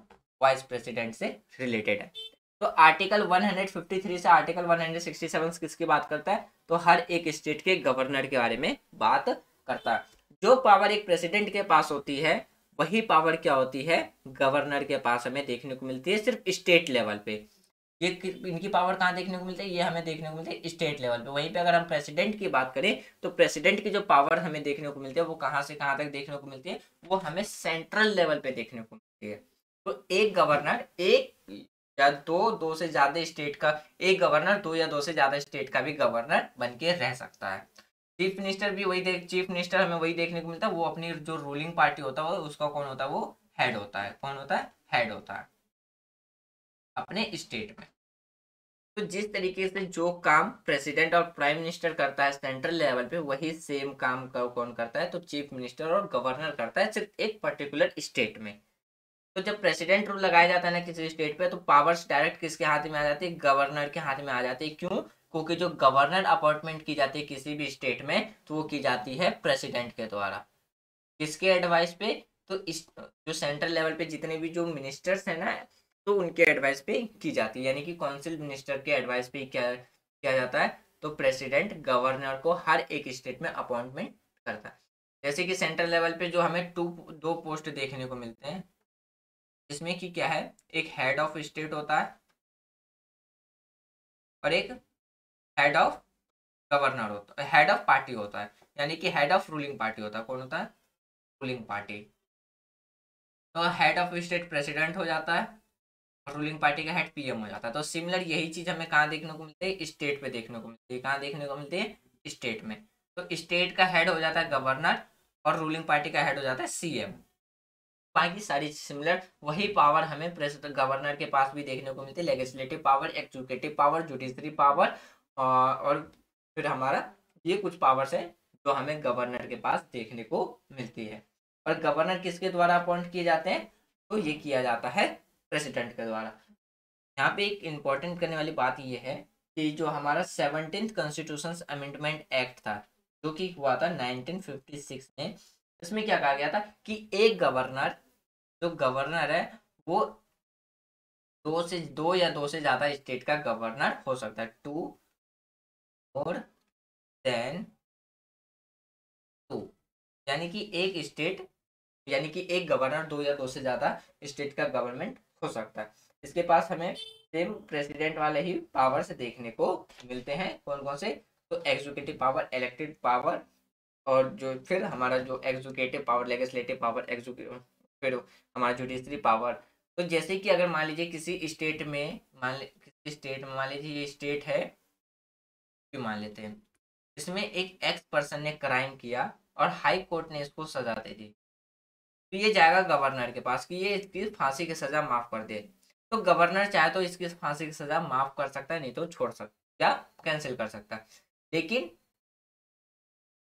वाइस प्रेसिडेंट से रिलेटेड है। तो आर्टिकल 153 से आर्टिकल 167 किसकी बात करता है, तो हर एक स्टेट के गवर्नर के बारे में बात करता है। जो पावर एक प्रेसिडेंट के पास होती है वही पावर क्या होती है, गवर्नर के पास हमें देखने को मिलती है, सिर्फ स्टेट लेवल पे। ये इनकी पावर कहाँ देखने को मिलती है, ये हमें देखने को मिलती है स्टेट लेवल पे। वहीं पे अगर हम प्रेसिडेंट की बात करें तो प्रेसिडेंट की जो पावर हमें देखने को मिलती है वो कहाँ से कहाँ तक देखने को मिलती है, वो हमें सेंट्रल लेवल पे देखने को मिलती है। तो एक गवर्नर एक या दो से ज्यादा स्टेट का, एक गवर्नर दो या दो से ज्यादा स्टेट का भी गवर्नर बन के रह सकता है। चीफ मिनिस्टर भी वही चीफ मिनिस्टर हमें वही देखने को मिलता है, वो अपनी जो रूलिंग पार्टी होता है उसका कौन होता है, वो हेड होता है। कौन होता है, हेड होता है अपने स्टेट में। तो जिस तरीके से जो काम प्रेसिडेंट और प्राइम मिनिस्टर करता है सेंट्रल लेवल पे, वही सेम काम का कौन करता है, तो चीफ मिनिस्टर और गवर्नर करता है, सिर्फ एक पर्टिकुलर स्टेट में। तो जब प्रेसिडेंट रूल लगाया जाता है ना किसी स्टेट पे, तो पावर्स डायरेक्ट किसके हाथ में आ जाती है, गवर्नर के हाथ में आ जाती है। क्यों, क्योंकि जो गवर्नर अपॉइंटमेंट की जाती है किसी भी स्टेट में तो वो की जाती है प्रेसिडेंट के द्वारा। किसके एडवाइस पे, तो इस जो सेंट्रल लेवल पे जितने भी जो मिनिस्टर्स हैं ना, तो उनके एडवाइस पे की जाती है। यानी कि काउंसिल मिनिस्टर के एडवाइस पे क्या किया जाता है, तो प्रेसिडेंट गवर्नर को हर एक स्टेट में अपॉइंटमेंट करता है। जैसे कि सेंट्रल लेवल पे जो हमें दो पोस्ट देखने को मिलते हैं, इसमें कि क्या है, एक हेड ऑफ स्टेट होता है और एक हेड ऑफ गवर्नर होता है, हेड ऑफ पार्टी होता है। यानी कि हेड ऑफ रूलिंग पार्टी होता है। कौन होता है, रूलिंग पार्टी। तो हेड ऑफ स्टेट प्रेसिडेंट हो जाता है और रूलिंग पार्टी का हेड पीएम हो जाता है। तो सिमिलर यही चीज हमें कहाँ देखने को मिलती है, स्टेट पे देखने को मिलती है। कहाँ देखने को मिलती है, स्टेट में। तो स्टेट का हेड हो जाता है गवर्नर और रूलिंग पार्टी का हेड हो जाता है सीएम। बाकी सारी सिमिलर वही पावर हमें प्रेसिडेंट गवर्नर के पास भी देखने को मिलती है, legislative power, executive power, judiciary power, और फिर हमारा ये कुछ पावर्स है जो हमें गवर्नर के पास देखने को मिलती है। और गवर्नर किसके द्वारा अपॉइंट किए जाते हैं, तो ये किया जाता है प्रेसिडेंट के द्वारा। यहाँ पे एक इम्पोर्टेंट करने वाली बात ये है कि जो हमारा 17th कॉन्स्टिट्यूशन अमेंडमेंट एक्ट था जो कि हुआ था 1956 में, इसमें क्या कहा गया था कि एक गवर्नर, जो गवर्नर है वो दो या दो से ज्यादा स्टेट का गवर्नर हो सकता है, टू और देन टू। यानी कि एक स्टेट, यानी कि एक गवर्नर दो या दो से ज्यादा स्टेट का गवर्नमेंट हो सकता है। इसके पास हमें सेम प्रेसिडेंट वाले ही पावर्स देखने को मिलते हैं। कौन कौन से, तो एग्जीक्यूटिव पावर, इलेक्टेड पावर, और जो फिर हमारा जो executive power, legislative power, executive, फिर हमारा जुडिशरी पावर। तो जैसे कि अगर मान लीजिए किसी स्टेट में, किसी स्टेट में मान लीजिए ये स्टेट है, मान लेते हैं इसमें एक एक्स पर्सन ने क्राइम किया और हाई कोर्ट ने इसको सजा दे दी, तो ये जाएगा गवर्नर के पास कि ये इसकी फांसी की सजा माफ कर दे। तो गवर्नर चाहे तो इसकी फांसी की सजा माफ कर सकता है, नहीं तो छोड़ सकता या कैंसिल कर सकता है। लेकिन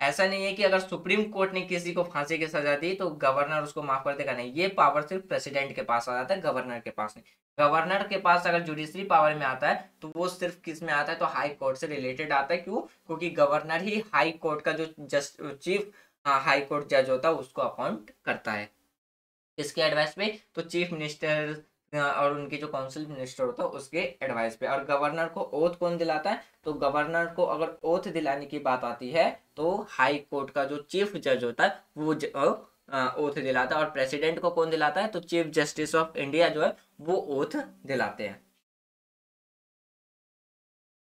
ऐसा नहीं है कि अगर सुप्रीम कोर्ट ने किसी को फांसी की सजा दी तो गवर्नर उसको माफ कर देगा, नहीं। ये पावर सिर्फ प्रेसिडेंट के पास आ जाता है, गवर्नर के पास नहीं। गवर्नर के पास अगर जुडिशरी पावर में आता है तो वो सिर्फ किस में आता है, तो हाई कोर्ट से रिलेटेड आता है। क्यों, क्योंकि गवर्नर ही हाई कोर्ट का जो चीफ हाई कोर्ट जज होता है उसको अपॉइंट करता है। इसके एडवाइस पे तो चीफ मिनिस्टर और उनके जो काउंसिल मिनिस्टर होता है उसके एडवाइस पे। और गवर्नर को ओथ कौन दिलाता है? तो गवर्नर को अगर ओथ दिलाने की बात आती है तो हाई कोर्ट का जो चीफ जज होता है वो ओथ दिलाता है। और प्रेसिडेंट को कौन दिलाता है? तो चीफ जस्टिस ऑफ इंडिया जो है वो ओथ दिलाते हैं।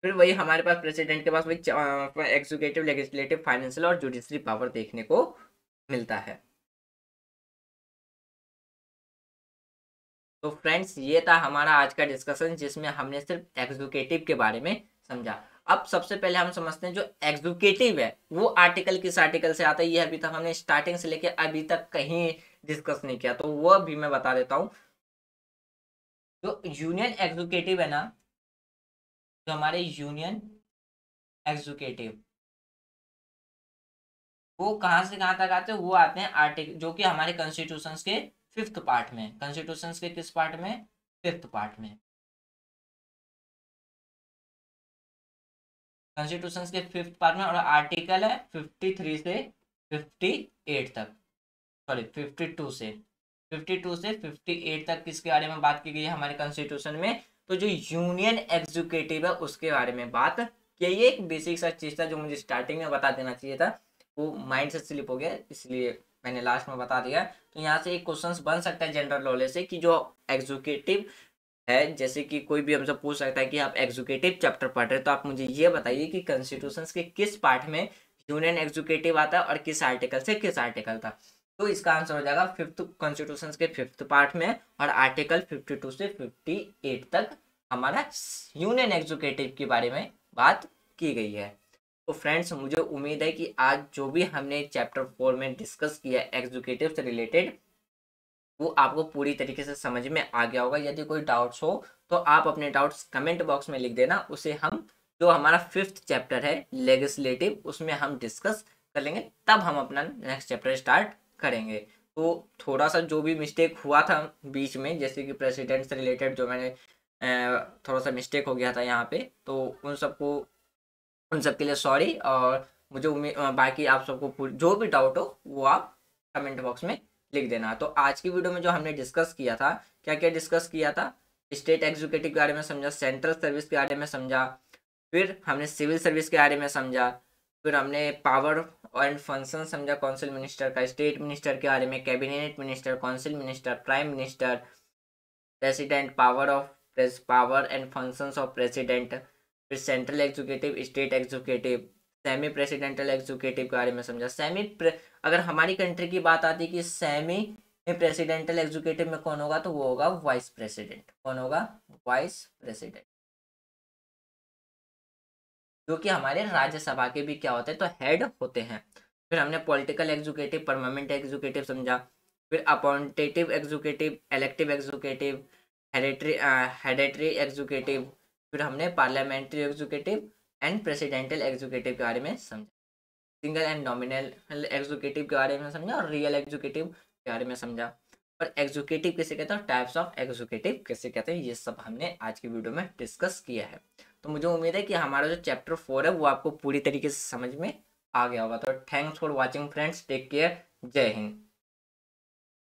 फिर वही हमारे पास प्रेसिडेंट के पास वही एग्जीक्यूटिव, लेजिस्लेटिव, फाइनेंशियल और जुडिशरी पावर देखने को मिलता है। तो फ्रेंड्स ये था हमारा आज का डिस्कशन जिसमें हमने सिर्फ एग्जीक्यूटिव के बारे में समझा। अब सबसे पहले हम समझते हैं जो एग्जीक्यूटिव है वो आर्टिकल किस आर्टिकल से आता है, ये अभी तक हमने स्टार्टिंग से लेके अभी तक कहीं डिस्कस नहीं किया, तो वो भी मैं बता देता हूँ। जो यूनियन एग्जीक्यूटिव है ना, जो हमारे यूनियन एग्जीक्यूटिव वो कहाँ से कहाँ तक आते हैं? वो आते हैं आर्टिकल जो कि हमारे कॉन्स्टिट्यूशन के 5th पार्ट में। कॉन्स्टिट्यूशन के किस पार्ट में? 5th पार्ट में। कॉन्स्टिट्यूशन के 5th पार्ट में, और आर्टिकल है 53 से 58 तक, सॉरी 52 से 58 तक किसके बारे में बात की गई है हमारे कॉन्स्टिट्यूशन में? तो जो यूनियन एग्जीक्यूटिव है उसके बारे में बात की। ये एक बेसिक सा चीज था जो मुझे स्टार्टिंग में बता देना चाहिए था, वो माइंड से स्लिप हो गया, इसलिए मैंने लास्ट में बता दिया। तो यहाँ से एक क्वेश्चन बन सकता है जनरल नॉलेज से कि जो एग्जीक्यूटिव है, जैसे कि कोई भी हमसे पूछ सकता है कि आप एग्जीक्यूटिव चैप्टर पढ़ रहे हैं तो आप मुझे ये बताइए कि कॉन्स्टिट्यूशन के किस पार्ट में यूनियन एग्जीक्यूटिव आता है और किस आर्टिकल से किस आर्टिकल था। तो इसका आंसर हो जाएगा 5th कॉन्स्टिट्यूशन के 5th पार्ट में, और आर्टिकल 52 से 58 तक हमारा यूनियन एग्जीक्यूटिव के बारे में बात की गई है। तो फ्रेंड्स मुझे उम्मीद है कि आज जो भी हमने चैप्टर 4 में डिस्कस किया एग्जीक्यूटिव से रिलेटेड वो आपको पूरी तरीके से समझ में आ गया होगा। यदि कोई डाउट्स हो तो आप अपने डाउट्स कमेंट बॉक्स में लिख देना, उसे हम जो हमारा 5th चैप्टर है लेजिस्लेटिव उसमें हम डिस्कस कर लेंगे, तब हम अपना नेक्स्ट चैप्टर स्टार्ट करेंगे। तो थोड़ा सा जो भी मिस्टेक हुआ था बीच में, जैसे कि प्रेसिडेंट से रिलेटेड जो मैंने थोड़ा सा मिस्टेक हो गया था यहाँ पे, तो उन सब के लिए सॉरी। और मुझे उम्मीद बाकी आप सबको जो भी डाउट हो वो आप कमेंट बॉक्स में लिख देना। तो आज की वीडियो में जो हमने डिस्कस किया था, क्या क्या डिस्कस किया था? स्टेट एग्जीक्यूटिव के बारे में समझा, सेंट्रल सर्विस के बारे में समझा, फिर हमने सिविल सर्विस के बारे में समझा, फिर हमने पावर एंड फंक्शन समझा काउंसिल मिनिस्टर का, स्टेट मिनिस्टर के बारे में, cabinet minister, council minister, prime minister, president, power and functions of president, फिर central executive, state executive, semi presidential executive के बारे में समझा। अगर हमारी कंट्री की बात आती है कि सेमी प्रेसिडेंटल एग्जीक्यूटिव में कौन होगा, तो वो होगा वाइस प्रेसिडेंट। कौन होगा? वाइस प्रेसिडेंट, जो कि हमारे राज्यसभा के भी क्या होते हैं, तो हेड होते हैं। फिर हमने पॉलिटिकल एग्जीक्यूटिव, परमानेंट एग्जीक्यूटिव समझा, फिर अपॉइंटेटिव एग्जीक्यूटिव, इलेक्टिव एग्जीक्यूटिव, हेरेडटरी एग्जीक्यूटिव, फिर हमने parliamentary executive and presidential executive के बारे में समझा, सिंगल एंड नॉमिनल एग्जीक्यूटिव के बारे में समझा, और रियल एग्जीक्यूटिव के बारे में समझा। और एग्जीक्यूटिव किसे कहते हैं, टाइप्स ऑफ एग्जीक्यूटिव किसे कहते हैं, ये सब हमने आज की वीडियो में डिस्कस किया है। तो मुझे उम्मीद है कि हमारा जो चैप्टर 4 है वो आपको पूरी तरीके से समझ में आ गया होगा। तो thanks for watching friends, take care, जय हिंद।